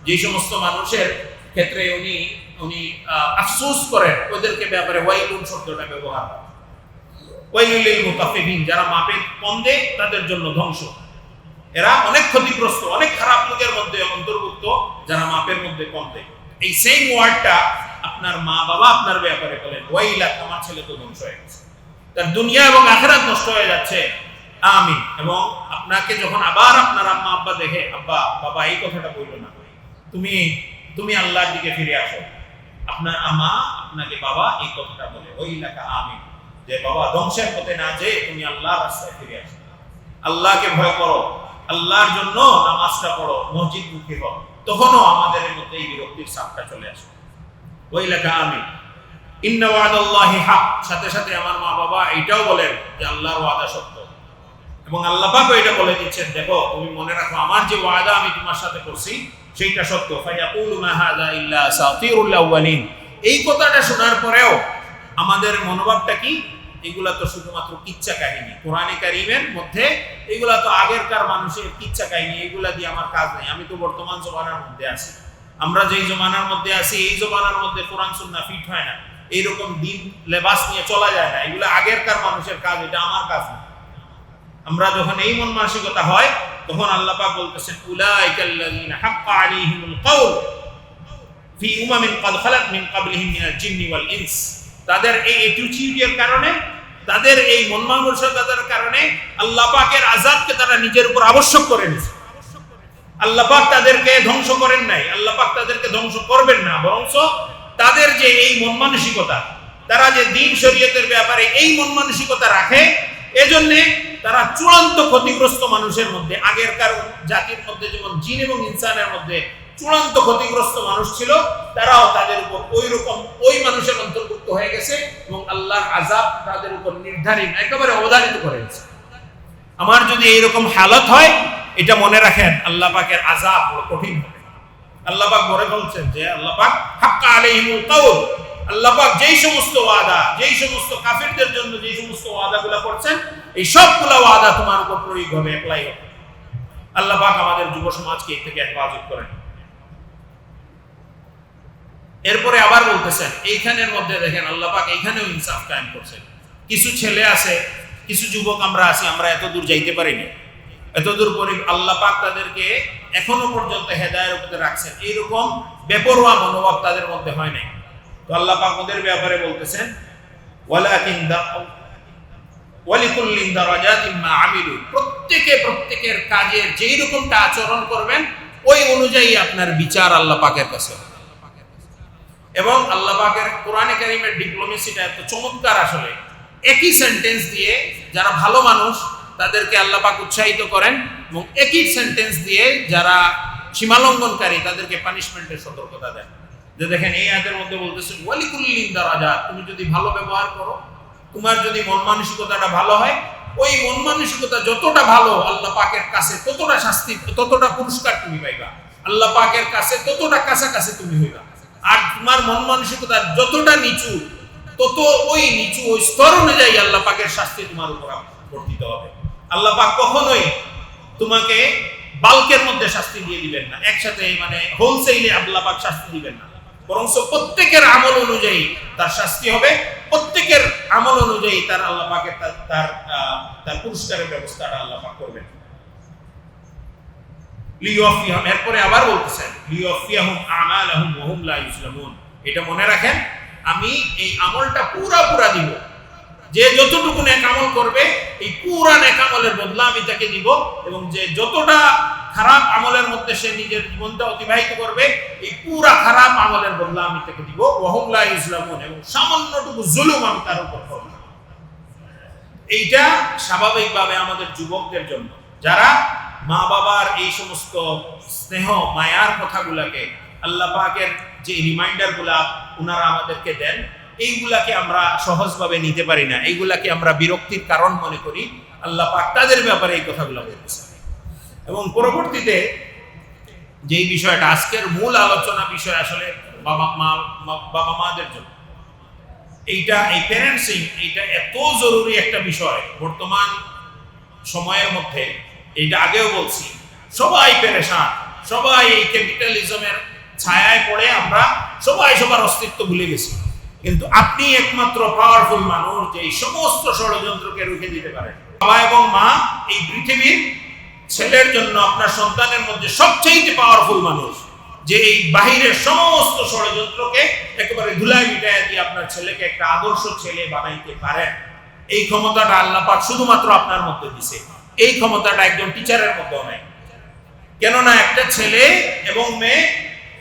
যে সমস্ত মানুষের ক্ষেত্রে উনি আফসোস করেন, ওদেরকে ব্যাপারে ওয়াইলুন শব্দটা ব্যবহার করে। ওয়াইলুল লিল মুতাফফিফিন, যারা মাপে কম দেয় তাদের জন্য ধ্বংস, এরা অনেক ক্ষতিগ্রস্ত, অনেক খারাপ লোকের মধ্যে অন্তর্ভুক্ত যারা মাপের মধ্যে কম দেয়। এই সেম ওয়ার্ডটা আপনার মা বাবা আপনার ব্যাপারে বলেন ওয়াইলাক, আমার ছেলে তো ধ্বংস হয়ে গেছে, তার দুনিয়া এবং আখিরাত নষ্ট হয়ে যাচ্ছে, আমিন। এবং আপনাকে যখন আবার আপনার আম্মা আব্বা দেখে, আব্বা বাবা এই কথাটা বললো না, তুমি আল্লাহর দিকে ফিরে আসো, আপনার আম্মা আপনাকে বাবা এই কথাটা বলে ওয়াইলাকা আমিন, যে বাবা ধ্বংসের পথে না যেয়ে তুমি আল্লাহর রাস্তায় ফিরে আসো, আল্লাহকে ভয় করো, আল্লাহর জন্য নামাজটা পড়ো, মসজিদ মুখী হও। তখনও আমাদের মধ্যে এই বিরক্তির ছাপটা চলে আসে। ওয়াইলাকা আমিন, ইন্না ওয়াদাল্লাহি হক, সাথে সাথে আমার মা বাবা এটাও বলেন যে আল্লাহর ওয়াদা সত্য, এবং আল্লাহ পাকও এটা বলে দিচ্ছেন, দেখো তুমি মনে রাখো আমার যে ওয়াদা আমি তোমার সাথে করছি সেইটা সত্য। ফায়াকুলু মা হাযা ইল্লা আসাতিরুল আউয়ালিন, এই কথাটা শোনার পরেও আমাদের মনোভাবটা কি? এগুলা তো শুধুমাত্র কিচ্ছা কাহিনী, কোরআনে কারীমের মধ্যে এগুলা তো আগেরকার মানুষের কিচ্ছা কাহিনী, এগুলা দিয়ে আমার কাজ নেই, আমি তো বর্তমান জমানার মধ্যে আছি, আমরা যেই জমানার মধ্যে আছি এই জমানার মধ্যে কোরআন সুন্নাহ ফিট হয় না, এইরকম দিন লেবাস নিয়ে চলা যায় না, এগুলো আগেরকার মানুষের কাজ, এটা আমার কাজ না। আমরা যখন এই মন মানসিকতা হয়, তখন আল্লাহ পাক বলতেছেন উলাইকাল্লাযীনা হাক্কা আলাইহিমুল কাউল ফি উমামিন ক্বাদ খালাত মিন ক্বাবলিহিম মিনাল জিন্নি ওয়াল ইনস, তাদের এই অ্যাটিটিউডের কারণে, তাদের এই মন মানসিকতার কারণে আল্লাহ পাকের আযাবকে তারা নিজের উপর আবশ্যক করে নিয়েছে। আল্লাহ পাক তাদেরকে ধ্বংস করেন নাই, আল্লাহ পাক তাদেরকে ধ্বংস করবেন না, বরঞ্চ তাদের যে এই মন মানসিকতা, তারা যে দিন শরীয়তের ব্যাপারে এই মন মানসিকতা রাখে, এজন্য তারা চূড়ান্ত ক্ষতিগ্রস্ত মানুষের মধ্যে, আগেরকার জাতির মধ্যে যেমন জিন এবং ইনসানের মধ্যে চূড়ান্ত ক্ষতিগ্রস্ত মানুষ ছিল, তারাও তাদের উপর ওই মানুষের অন্তর্ভুক্ত হয়ে গেছে এবং আল্লাহর আযাব তাদের উপর নির্ধারিত, একেবারে অবধারিত করে গেছে। আমার যদি এইরকম হালত হয়, এটা মনে রাখেন আল্লাহ পাকের আযাব বড় কঠিন হবে। আল্লাহ পাক বলে বলছেন যে আল্লাহ পাক হাক্কা আলাইহিমুল কাউল, আল্লাহ পাক যেই সমস্ত ওয়াদা, যেই সমস্ত কাফিরদের জন্য যেই সমস্ত ওয়াদাগুলো করছেন, এই সবগুলো ওয়াদা তোমার উপর প্রয়োগ হবে, অ্যাপ্লাই হবে। আল্লাহ পাক আমাদের যুব সমাজকে এই থেকে হেফাজত করেন। এরপরে আবার বলতেছেন, এইখানের মধ্যে দেখেন আল্লাহ পাক এইখানেও ইনসাফ কায়েম করছেন। কিছু ছেলে আছে, কিছু যুবক আমরা আছি, আমরা এত দূর যাইতে পারিনি, এতদূর পরে আল্লাহ পাক তাদেরকে এখনো পর্যন্ত হেদায়ের উপরে রাখছেন, এইরকম বেপরোয়া মনোভাব তাদের মধ্যে হয় নাই। তো আল্লাহ পাক ওদের ব্যাপারে বলতেছেন ওয়ালিকুল্লিন দারাজাতিন মা আমিলু, প্রত্যেকের কাজের যেই রকমটা আচরণ করবেন ওই অনুযায়ী আপনার বিচার আল্লাহ পাকের কাছে। এবং আল্লাহ পাকের কোরআনে কারীমের ডিপ্লোমেসিটা এত চমৎকার, আসলে একই সেন্টেন্স দিয়ে যারা ভালো মানুষ তাদেরকে আল্লাহ পাক উৎসাহিত করেন এবং একই সেন্টেন্স দিয়ে যারা সীমালঙ্ঘনকারী তাদেরকে পানিশমেন্টের সতর্কতা দেন। যে দেখেন এই আয়াতের মধ্যে বলতেছে ওয়ালিকুল্লিন দারাজাত, তুমি যদি ভালো ব্যবহার করো, তোমার যদি মন মানসিকতাটা ভালো হয়, ওই মন মানসিকতা যতটা ভালো আল্লাহ পাকের কাছে ততটা শাস্তি, ততটা পুরস্কার তুমি পাইবা, আল্লাহ পাকের কাছে ততটা কাছাকাছি তুমি হইবা। আর তোমার মন মানসিকতা যতটা নিচু, তত ওই নিচু ওই স্তর অনুযায়ী আল্লাহ পাকের শাস্তি তোমার উপর বর্তিত হবে। আল্লাহ পাক কখনোই তোমাকে বাল্কের মধ্যে শাস্তি দিয়ে দিবেন না, একসাথে মানে হোলসেলে আল্লাহ পাক শাস্তি দিবেন না, বরং প্রত্যেকের আমল অনুযায়ী তার শাস্তি হবে, প্রত্যেকের আমল অনুযায়ী তার আল্লাহ পাকের তার পুরস্কারের ব্যবস্থাটা আল্লাহ পাক করবেন। লিওয়াফিয়াহুম, এরপরে আবার বলতেছেন লিওয়াফিয়াহুম আমালাহুম ওয়া হুম লা ইউসলামুন, এটা মনে রাখেন আমি এই আমলটা পুরা দিব, যে যতটুকু নেক আমল করবে এই পুরা নেক আমলের বদলা আমি তাকে দিব, এবং যে যতটা খারাপ আমলের মধ্যে সে নিজের জীবনটা অতিবাহিত করবে এই পুরা খারাপ আমলের বদলা আমি তাকে দিব, ওয়া হুম লা ইউসলামুন, এবং সামান্যটুকু জুলুম আমি তার উপর করব না। এইটা স্বাভাবিকভাবে আমাদের যুবকদের জন্য, যারা মা বাবার এই সমস্ত স্নেহ মায়ার কথাগুলাকে, আল্লাহ পাকের যে রিমাইন্ডারগুলা ওনারা আমাদেরকে দেন, এইগুলাকে আমরা সহজভাবে নিতে পারি না, এইগুলাকে আমরা বিরক্তির কারণ মনে করি। আল্লাহ পাক তাদের ব্যাপারে এই কথাগুলো বলতেছেন। এবং পরবর্তীতে যেই বিষয়টা আজকের মূল আলোচনা বিষয়, আসলে বাবা মাদের জন্য এইটা, এই প্যারেন্টসিং, এইটা এত জরুরি একটা বিষয় বর্তমান সময়ের মধ্যে। এইটা আগেও বলছি, সবাই পেরেশান, সবাই এই ক্যাপিটালিজমের ছায়ায় পড়ে আমরা সবাই সবার অস্তিত্ব ভুলে গেছি। কিন্তু আপনি একমাত্র পাওয়ারফুল মানুষ যে এই সমস্ত ষড়যন্ত্রকে রুখে দিতে পারেন। বাবা এবং মা এই পৃথিবীর ছেলের জন্য, আপনার সন্তানের মধ্যে সবচেয়ে পাওয়ারফুল মানুষ, যে এই বাহিরের সমস্ত ষড়যন্ত্রকে একেবারে ধুলায় মিটাইয়া দিয়ে আপনার ছেলেকে একটা আদর্শ ছেলে বানাইতে পারেন। এই ক্ষমতাটা আল্লাহ পাক শুধুমাত্র আপনার মধ্যে দিছে। এই ক্ষমতাটা একজন টিচারের মধ্যেও নাই। কেননা একটা ছেলে এবং মেয়ে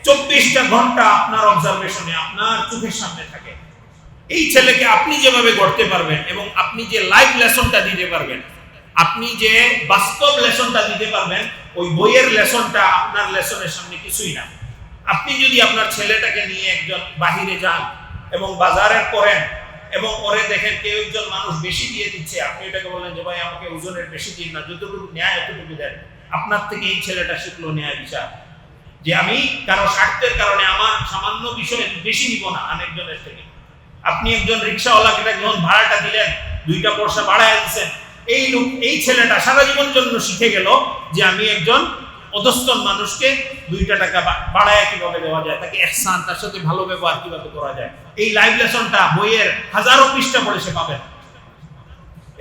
24টা ঘন্টা আপনার অবজারভেশনে, আপনার চোখের সামনে থাকে। এই ছেলেকে আপনি যেভাবে গড়তে পারবেন এবং আপনি যে লাইফ লেসনটা দিতে পারবেন, আপনি যে বাস্তব লেসনটা দিতে পারবেন, ওই বইয়ের লেসনটা আপনার লেসনের সামনে কিছুই না। আপনি যদি আপনার ছেলেটাকে নিয়ে একজন বাহিরে যান এবং বাজারে করেন এবং ওরে দেখেন কেউ একজন মানুষ বেশি দিয়ে দিচ্ছে, আপনি এটাকে বলেন যে ভাই আমাকে ওজনের বেশি দিন না, যতটুকু ন্যায় এতটুকু দেন, আপনার থেকে এই ছেলেটা শিখলো ন্যায় বিচার, যে আমি কারো স্বার্থের কারণে আমার সামান্য বিষয়ে বেশি নিব না আরেকজনের থেকে। আপনি একজন রিক্সাওয়ালাকে যখন ভাড়াটা দিলেন, 2টা পয়সা বাড়ায় দিচ্ছেন, এই ছেলেটা সারা জীবনের জন্য শিখে গেল যে আমি একজন অধস্তন মানুষকে 2টা টাকা বাড়ায় কিভাবে দেওয়া যায়, তাকে ইহসান, তার সাথে ভালো ব্যবহার কিভাবে করা যায়। এই লাইভ লেসনটা বইয়ের হাজারো পৃষ্ঠা পড়ে সে পাবেন।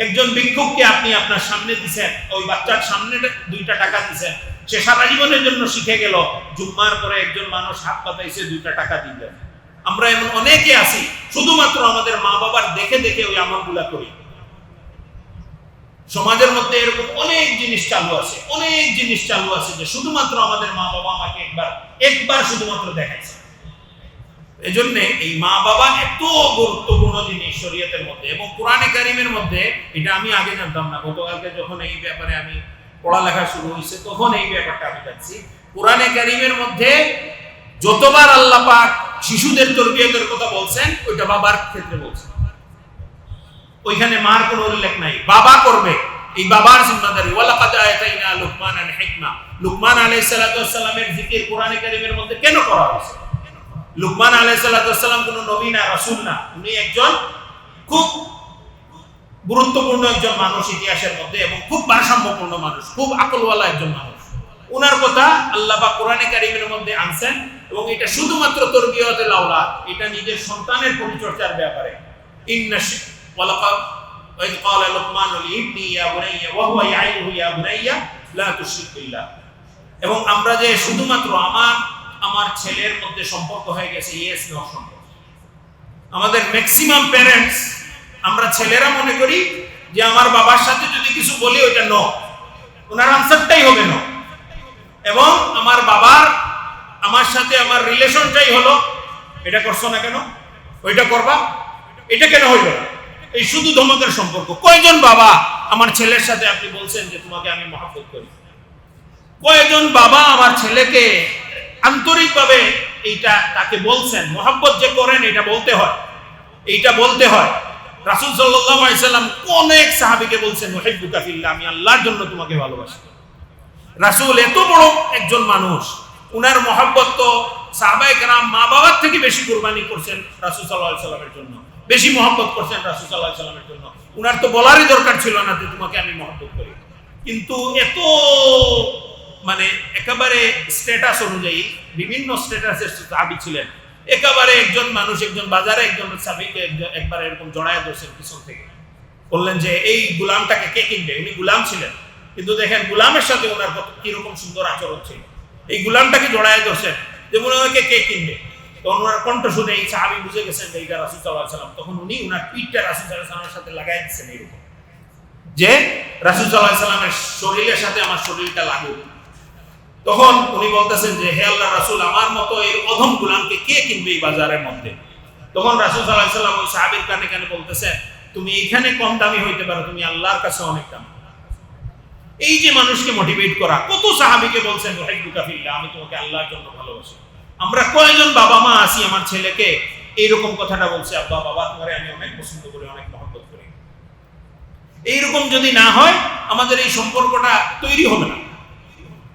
একজন ভিক্ষুককে আপনি আপনার সামনে দিচ্ছেন, ওই বাচ্চার সামনে 2টা টাকা দিচ্ছেন, সে সারা জীবনের জন্য শিখে গেল। জুম্মার পরে একজন মানুষ হাত পাতাইছে, 2টা টাকা দিলেন। আমরা এমন অনেকে আছি শুধুমাত্র আমাদের মা বাবার দেখে দেখে ওই আমলগুলা করি। সমাজের মধ্যে এরকম অনেক জিনিস চালু আছে, অনেক জিনিস চালু আছে যে শুধুমাত্র আমাদের মা বাবা আমাকে একবার শুধুমাত্র দেখাইছে। এজন্য এই মা বাবা এত গুরুত্বপূর্ণ জিনিস শরীয়তের মধ্যে এবং কোরআনে কারিমের মধ্যে। এটা আমি আগে জানতাম না, গতকালকে যখন এই ব্যাপারে আমি পড়ালেখা শুরু হয়েছে তখন এই ব্যাপারটা আমি জানছি। কোরআনে কারিমের মধ্যে যতবার আল্লাহ পাক শিশুদের তরবিয়তের কথা বলছেন, ওইটা বাবার ক্ষেত্রে বলছেন, ওইখানে মার কোনো উল্লেখ নাই। বাবা করবে, এই বাবার জিম্মাদারি। ওয়ালাকাদ আতাইনা লুকমানাল হিকমা, লুকমান আলাইহিস সালাতু ওয়াস সালামের জিকির কোরআনে কারীমের মধ্যে কেন করা হয়েছে? লুকমান আলাইহিস সালাতু ওয়াস সালাম কোনো নবী না, রাসূল না, উনি একজন খুব গুরুত্বপূর্ণ একজন মানুষ ইতিহাসের মধ্যে এবং খুব ভারসাম্যপূর্ণ মানুষ, খুব আকলওয়ালা একজন মানুষ। ওনার কথা আল্লাহ পাক কোরআনে কারীমের মধ্যে আনছেন এবং এটা শুধুমাত্র তরবিয়তুল আওলাদ, এটা নিজের সন্তানের পরিচর্যার ব্যাপারে। ইন্না ওয়ালাকাদ ওয়াইদ ক্বালা লুকমান লিবনি ইয়া বুনাইয়া ওয়া হুয়া ইয়াইদুহু ইয়া বুনাইয়া লা তুশরিক বিল্লাহ। এবং আমরা যে শুধুমাত্র আমার ছেলের মধ্যে সম্পর্ক হয়ে গেছে ইয়েস নো সম্পর্ক। আমাদের ম্যাক্সিমাম প্যারেন্টস, আমরা ছেলেরা মনে করি যে আমার বাবার সাথে যদি কিছু বলি ওইটা নো, ওনার আনসারটাই হবে নো। এবং আমার বাবার আমার সাথে আমার রিলেশনটাই হলো এটা করছো না কেন, ওইটা করবা, এটা কেন হইল না, এই শুধু ধমকের সম্পর্ক। কয়জন বাবা আমার ছেলের সাথে আপনি বলছেন যে তোমাকে আমি মহব্বত করি? কয়জন বাবা আমার ছেলেকে আন্তরিকভাবে এইটা তাকে বলছেন, মহব্বত যে করেন এটা বলতে হয়, এইটা বলতে হয়। রাসূল সাল্লাল্লাহু আলাইহি সাল্লাম অনেক সাহাবীকে বলছেন উহিব্বুকা ফিল্লাহ, আমি আল্লাহর জন্য তোমাকে ভালোবাসি। রাসূল এত বড় একজন মানুষ, উনার মহব্বত তো সাহাবায়ে কেরাম মা বাবার থেকে বেশি কুরবানি করছেন রাসূল সাল্লাল্লাহু আলাইহি সাল্লামের জন্য, বেশি মহব্বত করছেন রাসূল সাল্লাল্লাহু আলাইহি সাল্লামের জন্য। উনার তো বলারই দরকার ছিল না যে তোমাকে আমি মহব্বত করি, কিন্তু এত মানে একেবারে স্ট্যাটাস অনুযায়ী বিভিন্ন স্ট্যাটাসের সাহাবী ছিলেন। একেবারে একজন মানুষ, একজন বাজারে একজন সাহাবীকে একবার এরকম জড়ায় ধরছেন পিছন থেকে, বললেন যে এই গোলামটাকে কে কিনবে। উনি গোলাম ছিলেন, কিন্তু দেখেন গোলামের সাথে ওনার কিরকম সুন্দর আচরণ ছিল। এই গোলামটাকে জড়ায় ধরছেন যে ওনাকে কে কিনবে। তখন ওনার কণ্ঠ শুনে এই সাহাবী বুঝে গেছেন যে এটা রাসূল সাল্লাল্লাহু আলাইহি সাল্লাম। তখন উনি ওনার পিঠটা রাসূল সাল্লাল্লাহু আলাইহি সাল্লামের সাথে লাগাই দিচ্ছেন এরকম, যে রাসূল সাল্লাল্লাহু আলাইহি সাল্লামের শরীরের সাথে আমার শরীরটা লাগুক। তখন উনি বলতেছেন যে হে আল্লাহর রাসূল, আমার মতো এই অধম গোলামকে কে কিনবে এই বাজারের মধ্যে। তখন রাসূল সাল্লাল্লাহু আলাইহি সাল্লাম ওই সাহাবীর কানে কানে বলতেছেন, তুমি এখানে কম দামি হইতে পারো, তুমি আল্লাহর কাছে অনেক দামি। এই যে মানুষকে মোটিভেট করা, কত সাহাবীকে বলছেন উহিব্বুকা ফিল্লাহ, আমি তোমাকে আল্লাহর জন্য ভালোবাসি। আমরা কয়জন বাবা মা আছি আমার ছেলেকে এইরকম কথাটা বলছে, আব্বা বাবা তোমারে আমি অনেক পছন্দ করি, অনেক মহব্বত করি। এইরকম যদি না হয় আমাদের এই সম্পর্কটা তৈরি হবে না।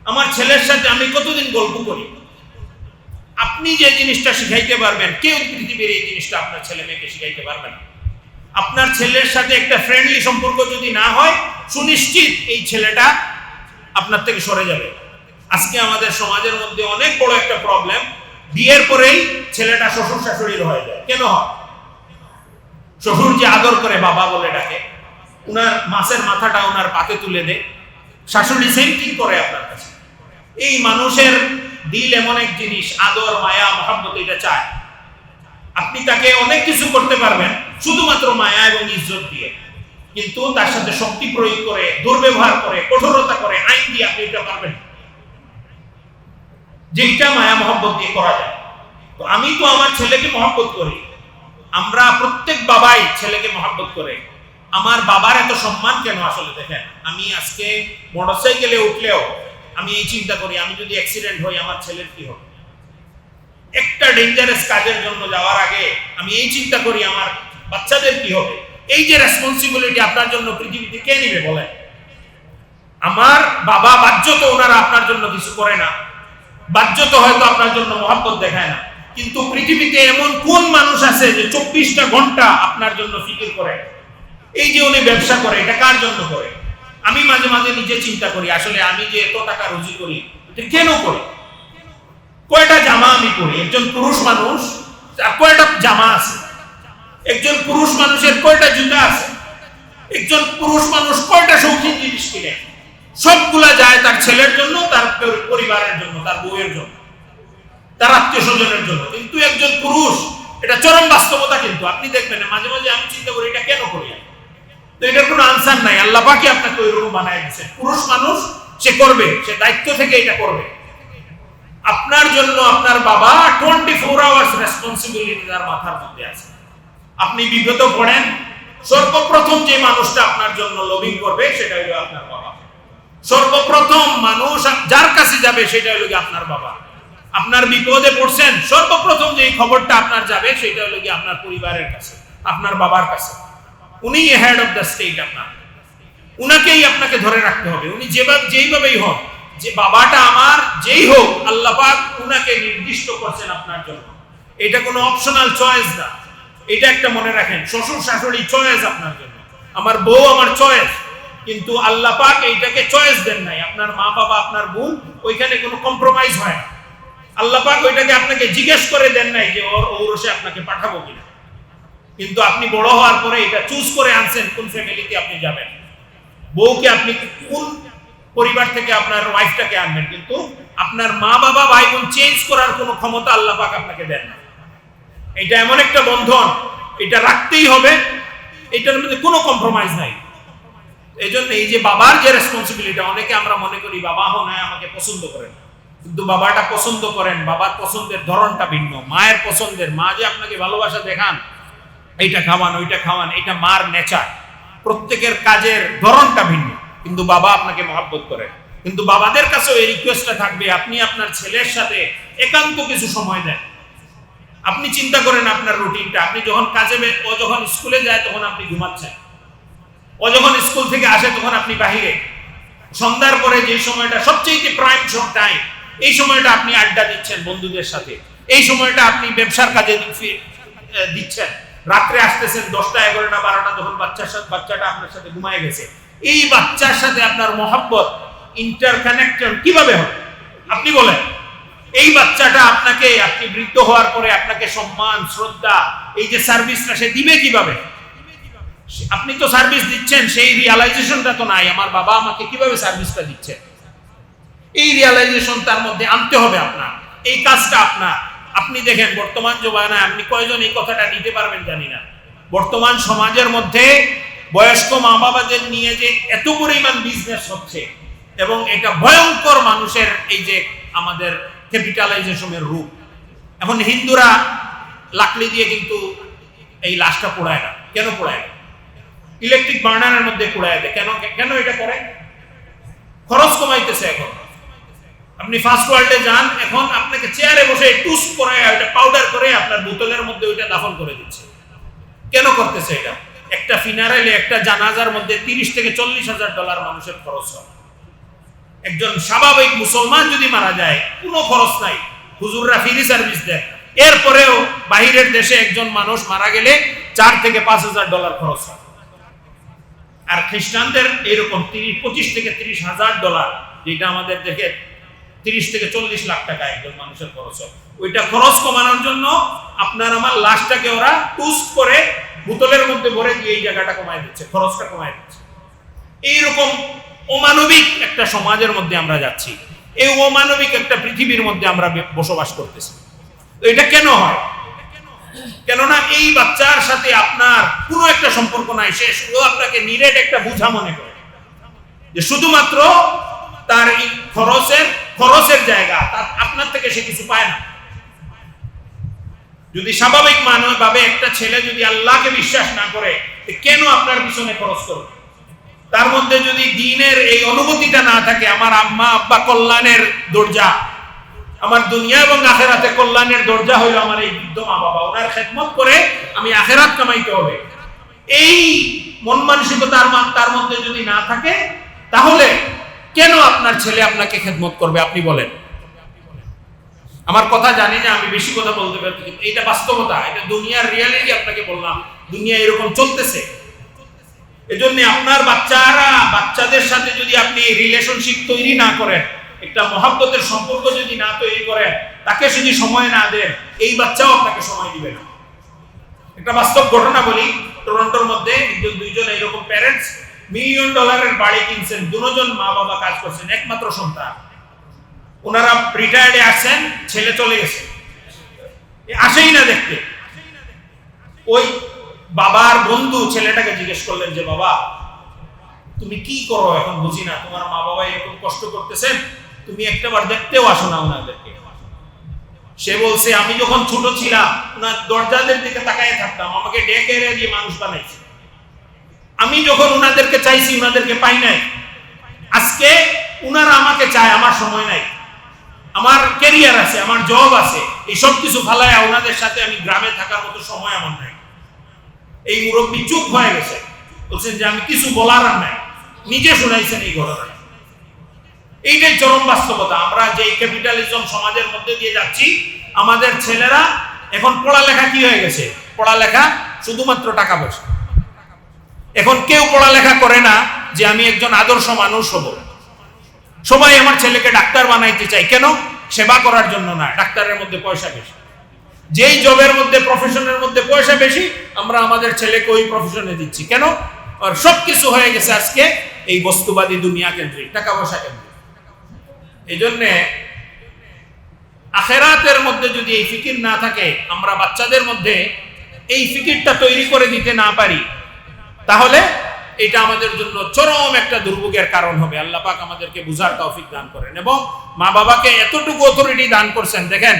আমার ছেলের সাথে আমি কতদিন গল্প করি, আপনি যে জিনিসটা শিখাইতে পারবেন কেউ পৃথিবীর এই জিনিসটা আপনার ছেলে মেয়েকে শিখাইতে পারবেন না। আপনার ছেলের সাথে একটা ফ্রেন্ডলি সম্পর্ক যদি না হয়, সুনিশ্চিত এই ছেলেটা আপনার থেকে সরে যাবে। আজকে আমাদের সমাজের মধ্যে অনেক বড় একটা প্রবলেম, বিয়ের পরেই ছেলেটা শ্বশুর শাশুড়ির হয়ে যায়। কেন হয়? শ্বশুর যে আদর করে বাবা বলে ডাকে, উনার মাছের মাথাটা ওনার পাতে তুলে দেয়, শাশুড়ি সেম থিং করে আপনার কাছে। এই মানুষের দিল এমন এক জিনিস, আদর মায়া মহব্বত এটা চায়। আপনি তাকে অনেক কিছু করতে পারবেন শুধুমাত্র মায়া এবং ইজ্জত দিয়ে, কিন্তু তার সাথে শক্তি প্রয়োগ করে, দুর্ব্যবহার করে, কঠোরতা করে, আইন দিয়ে আপনি এটা পারবেন যেটা মায়া মহব্বত দিয়ে করা যায়। তো আমি তো আমার ছেলেকে মহব্বত করি, আমরা প্রত্যেক বাবাই ছেলেকে মহব্বত করে। আমার বাবার এত সম্মান কেন? আসলে দেখেন, আমি আজকে মোটরসাইকেলে উঠলেও আমি এই চিন্তা করি, আমি যদি অ্যাক্সিডেন্ট হই আমার ছেলের কি হবে। একটা ডেঞ্জারাস কাজের জন্য যাওয়ার আগে আমি এই চিন্তা করি আমার বাচ্চাদের কি হবে। এই যে রেসপন্সিবিলিটি আপনার জন্য পৃথিবীতে কে নিবে বলেন? আমার বাবা বাহ্যত ওনারা আপনার জন্য কিছু করে না, বাহ্যত হয়তো আপনার জন্য মহব্বত দেখায় না, কিন্তু পৃথিবীতে এমন কোন মানুষ আছে যে 24টা ঘন্টা আপনার জন্য ফিকির করে? এই যে উনি ব্যবসা করে, এটা কার জন্য করে? আমি মাঝে মাঝে নিজে চিন্তা করি, আসলে আমি যে এত টাকা রুজি করি এটা কেন করি? কয়টা জামা আমি পরি? একজন পুরুষ মানুষ কয়টা জামা আছে? একজন পুরুষ মানুষের কয়টা জুতা আছে? একজন পুরুষ মানুষ কয়টা শৌখিন জিনিস কিনে? সবগুলা যায় তার ছেলের জন্য, তার পরিবারের জন্য, তার বউয়ের জন্য, তার আত্মীয় স্বজনের জন্য। কিন্তু একজন পুরুষ, এটা চরম বাস্তবতা। কিন্তু আপনি দেখবেন মাঝে মাঝে আমি চিন্তা করি এটা কেন করি? তো এটার কোনো আনসার নাই। আল্লাহ পাকই আপনাকে ওইরকম বানায় দিয়েছেন। পুরুষ মানুষ সে করবে, সে দায়িত্ব থেকে এটা করবে। আপনার জন্য আপনার বাবা 24 আওয়ার্স রেসপন্সিবিলিটি তার মাথার মধ্যে আছে। আপনি বিপদ পড়েন, সর্বপ্রথম যে মানুষটা আপনার জন্য লবিং করবে সেটা হলো আপনার বাবা। সর্বপ্রথম মানুষ যার কাছে যাবে সেটা হলো আপনার বাবা। আপনার বিপদে পড়ছেন, সর্বপ্রথম যে খবরটা আপনার যাবে সেটা হলো আপনার পরিবারের কাছে, আপনার বাবার কাছে। উনি হেড অফ দ্য স্টেট, আপনার উনাকেই আপনাকে ধরে রাখতে হবে। উনি যেইভাবেই হোক, যে বাবাটা আমার যেই হোক, আল্লাহ পাক উনাকে নির্দিষ্ট করছেন আপনার জন্য। এটা কোনো অপশনাল চয়েস না, এটা একটা মনে রাখেন। শ্বশুর শাশুড়ি চয়েস আপনার জন্য, আমার বউ আমার চয়েস, কিন্তু আল্লাহ পাক এইটাকে চয়েস দেন নাই। আপনার মা বাবা, আপনার বোন, ওইখানে কোনো কম্প্রোমাইজ হয় না। আল্লাহ পাক ওইটাকে আপনাকে জিজ্ঞেস করে দেন নাই যে ওর ঔরসে আপনাকে পাঠাবো কিনা, কিন্তু আপনি বড় হওয়ার পরে এটা চুজ করে আনছেন কোন ফ্যামিলিতে আপনি যাবেন। বউকে আপনি কোন পরিবার থেকে আপনার ওয়াইফটাকে আনবেন, কিন্তু আপনার মা বাবা ভাই বোন চেঞ্জ করার কোনো ক্ষমতা আল্লাহ পাক আপনাকে দেন না। এটা এমন একটা বন্ধন, এটা রাখতেই হবে, এটার মধ্যে কোনো কম্প্রোমাইজ নাই। এই জন্য এই যে বাবার যে রেসপন্সিবিলিটি, অনেকে আমরা মনে করি বাবা হয় আমাকে পছন্দ করেন, কিন্তু বাবাটা পছন্দ করেন, বাবার পছন্দের ধরনটা ভিন্ন। মায়ের পছন্দের, মা যে আপনাকে ভালোবাসা দেখান, এইটা খাওয়ান ওইটা খাওয়ান, এটা মার নেচার। প্রত্যেকের কাজের ধরনটা ভিন্ন, কিন্তু বাবা আপনাকে মহব্বত করে। কিন্তু বাবাদের কাছেও এই রিকোয়েস্টটা থাকবে, আপনি আপনার ছেলের সাথে একান্ত কিছু সময় দেন। আপনি চিন্তা করেন আপনার রুটিনটা, আপনি যখন ও যখন স্কুলে যায় তখন আপনি ঘুমাচ্ছেন, ও যখন স্কুল থেকে আসে তখন আপনি বাহিরে, সন্ধ্যার পরে যে সময়টা সবচেয়ে প্রাইম টাইম, এই সময়টা আপনি আড্ডা দিচ্ছেন বন্ধুদের সাথে, এই সময়টা আপনি ব্যবসার কাজে দিচ্ছেন, রাত্রে আসতেছেন 10টা 11টা 12টা যখন বাচ্চাটা আপনার সাথে ঘুমায় গেছে, এই বাচ্চার সাথে আপনার মহব্বত ইন্টারকানেকশন কিভাবে হবে আপনি বলেন? এই বাচ্চাটা আপনাকে, আপনি বৃদ্ধ হওয়ার পরে আপনাকে সম্মান শ্রদ্ধা এই যে সার্ভিসটা সে দিবে কিভাবে? আপনি তো সার্ভিস দিচ্ছেন, সেই রিয়ালাইজেশনটা তো নাই, আমার বাবা আমাকে কিভাবে সার্ভিসটা দিচ্ছে, এই রিয়ালাইজেশন তার মধ্যে আনতে হবে আপনার, এই কাজটা আপনার। আপনি দেখেন বর্তমান জমানায় আপনি কয়জন এই কথাটা নিতে পারবেন জানি না, বর্তমান সমাজের মধ্যে বয়স্ক মা বাবাদের নিয়ে যে এত পরিমাণ বিজনেস হচ্ছে, এবং এটা ভয়ঙ্কর মানুষের এই যে আমাদের ক্যাপিটালাইজেশনের রূপ। এখন হিন্দুরা লাকড়ি দিয়ে কিন্তু এই লাশটা পোড়ায় না, কেন পোড়ায় না? ইলেকট্রিক বার্নারের মধ্যে পোড়ায় দেয়, কেন এটা করে? খরচ কমাইতেছে। এখন আপনি ফার্স্ট ওয়ার্ল্ডে যান, এখন আপনাকে চেয়ারে বসে টুস্ট করে ওটা পাউডার করে আপনার বোতলের মধ্যে ওইটা দাফন করে দিচ্ছে। কেন করতেছে এটা? একটা ফিনারেলে, একটা জানাজার মধ্যে 30 থেকে 40 হাজার ডলার মানুষের খরচ হয়। একজন স্বাভাবিক মুসলমান যদি মারা যায় কোনো খরচ নাই, হুজুররা ফ্রি সার্ভিস দেয়। এরপরেও বাহিরের দেশে একজন মানুষ মারা গেলে 4 থেকে 5 হাজার ডলার খরচ হয়। আর খ্রিস্টানদের এরকম 25 থেকে 30 হাজার ডলার, যেটা আমাদের দেখে 30 থেকে 40 লাখ টাকা একজন মানুষের খরচ হয়। ওইটা খরচ কমানোর জন্য আপনার আমার লাশটাকে ওরা টুস্ট করে বোতলের মধ্যে ভরে দিয়ে এই জায়গাটা কমায় দিচ্ছে, খরচটা কমায় দিচ্ছে। এইরকম অমানবিক একটা সমাজের মধ্যে আমরা যাচ্ছি, এই অমানবিক একটা পৃথিবীর মধ্যে আমরা বসবাস করতেছি। তো এটা কেন হয়? কেননা এই বাচ্চার সাথে আপনার কোনো একটা সম্পর্ক নাই, সে শুধু আপনাকে নিরেট একটা বোঝা মনে করে, যে শুধুমাত্র তার এই খরচের জায়গা, তার আপনার থেকে সে কিছু পায় না। যদি স্বাভাবিক ভাবে একটা ছেলে যদি আল্লাহকে বিশ্বাস না করে, কেন আপনার পিছনে খরচ করবে? তার মধ্যে যদি দ্বীনের এই অনুভূতিটা না থাকে, আমার আম্মা আব্বা কল্যাণের দরজা, আমার দুনিয়া এবং আখেরাতে কল্যাণের দরজা হইল আমার এই বৃদ্ধ মা বাবা, ওনার খেদমত করে আমি আখেরাত কামাইতে হবে, এই মন মানসিকতা তার মধ্যে যদি না থাকে, তাহলে কেন আপনার ছেলে আপনাকে খেদমত করবে আপনি বলেন? আমার কথা জানি না, আমি বেশি কথা বলতে পারি, এইটা বাস্তবতা, এটা দুনিয়ার রিয়ালিটি আপনাকে বললাম, দুনিয়া এরকম চলতেছে। এজন্য আপনার বাচ্চাদের সাথে যদি আপনি রিলেশনশিপ তৈরি না করেন, একটা মহব্বতের সম্পর্ক যদি না তৈরি করেন, তাকে যদি সময় না দেন, এই বাচ্চাও আপনাকে সময় দিবে না। একটা বাস্তব ঘটনা বলি, টরন্টোর মধ্যে দুইজন এরকম প্যারেন্টস $1 মিলিয়ন বাড়ি কিনছেন, দুজন মা বাবা কাজ করছেন, একমাত্র সন্তান। ওনারা রিটায়ার্ডে আসছেন, ছেলে চলে গেছে, আসেই না দেখতে। ওই বাবার বন্ধু ছেলেটাকে জিজ্ঞেস করলেন যে, বাবা তুমি কি করো এখন বুঝি না, তোমার মা বাবা এরকম কষ্ট করতেছেন, তুমি একটাবার দেখতেও আসো না ওনাদেরকে। সে বলছে, আমি যখন ছোট ছিলাম ওনার দরজাদের দিকে তাকায় থাকতাম, আমাকে ডেকে দিয়ে মানুষ বানাইছে। আমি যখন ওনাদেরকে চাইছি ওনাদেরকে পাই নাই, আজকে ওনারা আমাকে চায়, আমার সময় নাই, আমার ক্যারিয়ার আছে, আমার জব আছে, এই সব কিছু ফালায় ওনাদের সাথে আমি গ্রামে থাকার মতো সময় আমার নাই। এই মুরব্বী চুপ হয়ে গেছে, বলছেন যে আমি কিছু বলার আর নাই, নিজে শুনাইছেন এই ঘটনা। এইটাই চরম বাস্তবতা। আমরা যে ক্যাপিটালিজম সমাজের মধ্যে দিয়ে যাচ্ছি, আমাদের ছেলেরা এখন পড়ালেখা কি হয়ে গেছে? পড়ালেখা শুধুমাত্র টাকা পয়সা। এখন কেউ পড়ালেখা করে না যে আমি একজন আদর্শ মানুষ হব। সবাই আমার ছেলেকে ডাক্তার বানাইতে চাই, কেন? সেবা করার জন্য না, ডাক্তারের মধ্যে পয়সা বেশি। যেই জবের মধ্যে, প্রফেশনের মধ্যে পয়সা বেশি, আমরা আমাদের ছেলেকে ওই প্রফেশনে দিচ্ছি, কেন? আর সবকিছু হয়ে গেছে আজকে এই বস্তুবাদী দুনিয়া কেন্দ্রিক, টাকা পয়সা কেন্দ্রিক। এই জন্যে আখেরাতের মধ্যে যদি এই ফিকির না থাকে, আমরা বাচ্চাদের মধ্যে এই ফিকিরটা তৈরি করে দিতে না পারি, তাহলে এটা আমাদের জন্য চরম একটা দুর্ভোগের কারণ হবে। আল্লাহ পাক আমাদেরকে বুঝার তৌফিক দান করেন, এবং মা বাবাকে এতটুকু অথরিটি দান করছেন। দেখেন,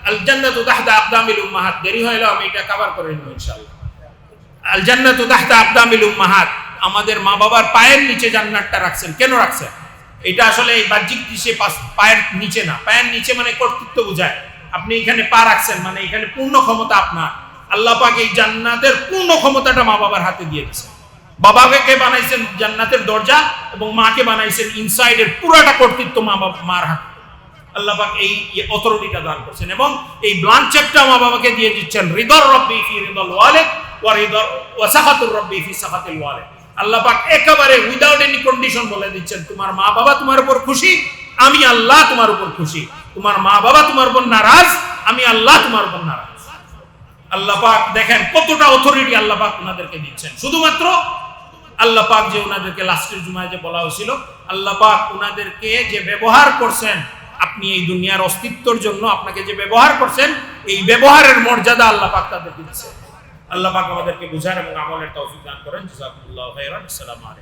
আল জান্নাতু তাহতা আকদামিল উম্মাহাত, দেরি হইলো আমি এটা কভার করে নেব ইনশাআল্লাহ। আল জান্নাতু তাহতা আকদামিল উম্মাহাত, আমাদের মা বাবার পায়ের নিচে জান্নাতটা রাখছেন। কেন রাখছেন? এটা আসলে এই বাহ্যিক দৃশ্যে পায়ের নিচে না, পায়ের নিচে মানে কর্তৃত্ব বোঝায়। আপনি এখানে পা রাখছেন মানে এখানে পূর্ণ ক্ষমতা আপনার। আল্লাহ পাক এই জান্নাতের পূর্ণ ক্ষমতাটা মা বাবার হাতে দিয়ে দিয়েছেন। বাবাকে কে বানাইছেন জান্নাতের দরজা, এবং মাকে বানাইছেন ইনসাইডের পুরোটা কর্তৃত্ব মার হাতে। আল্লাহ পাক এই অথরিটিটা দান করছেন, এবং এই ব্লাঙ্ক চেকটা মা বাবাকে দিয়ে দিচ্ছেন। রিদর রব্বি ফি রিদল ওয়ালিদ ওয়া রিদর ওয়া সাখাতুর রব্বি ফি সাখাতিল ওয়ালিদ। আল্লাহ পাক একেবারে উইদাউট এনি কন্ডিশন বলে দিচ্ছেন, তোমার মা বাবা তোমার উপর খুশি, আমি আল্লাহ তোমার উপর খুশি। তোমার মা বাবা তোমার উপর নারাজ, আমি আল্লাহ তোমার উপর নারাজ। আল্লাহ পাক দেখেন কতটা অথরিটি আল্লাহ পাক ওনাদেরকে দিচ্ছেন। শুধুমাত্র আল্লাহ পাক যে ওনাদেরকে লাস্টের জুমায় যে বলা হয়েছিল, আল্লাহ পাক ওনাদেরকে যে ব্যবহার করছেন, আপনি এই দুনিয়ার অস্তিত্বের জন্য আপনাকে যে ব্যবহার করছেন, এই ব্যবহারের মর্যাদা আল্লাহ পাক তাদেরকে দিচ্ছেন। আল্লাহ পাক আমাদেরকে বুঝান এবং আমলের তৌফিক দান করেন। জাযাকুমুল্লাহু খাইরান। আসসালামু আলাইকুম।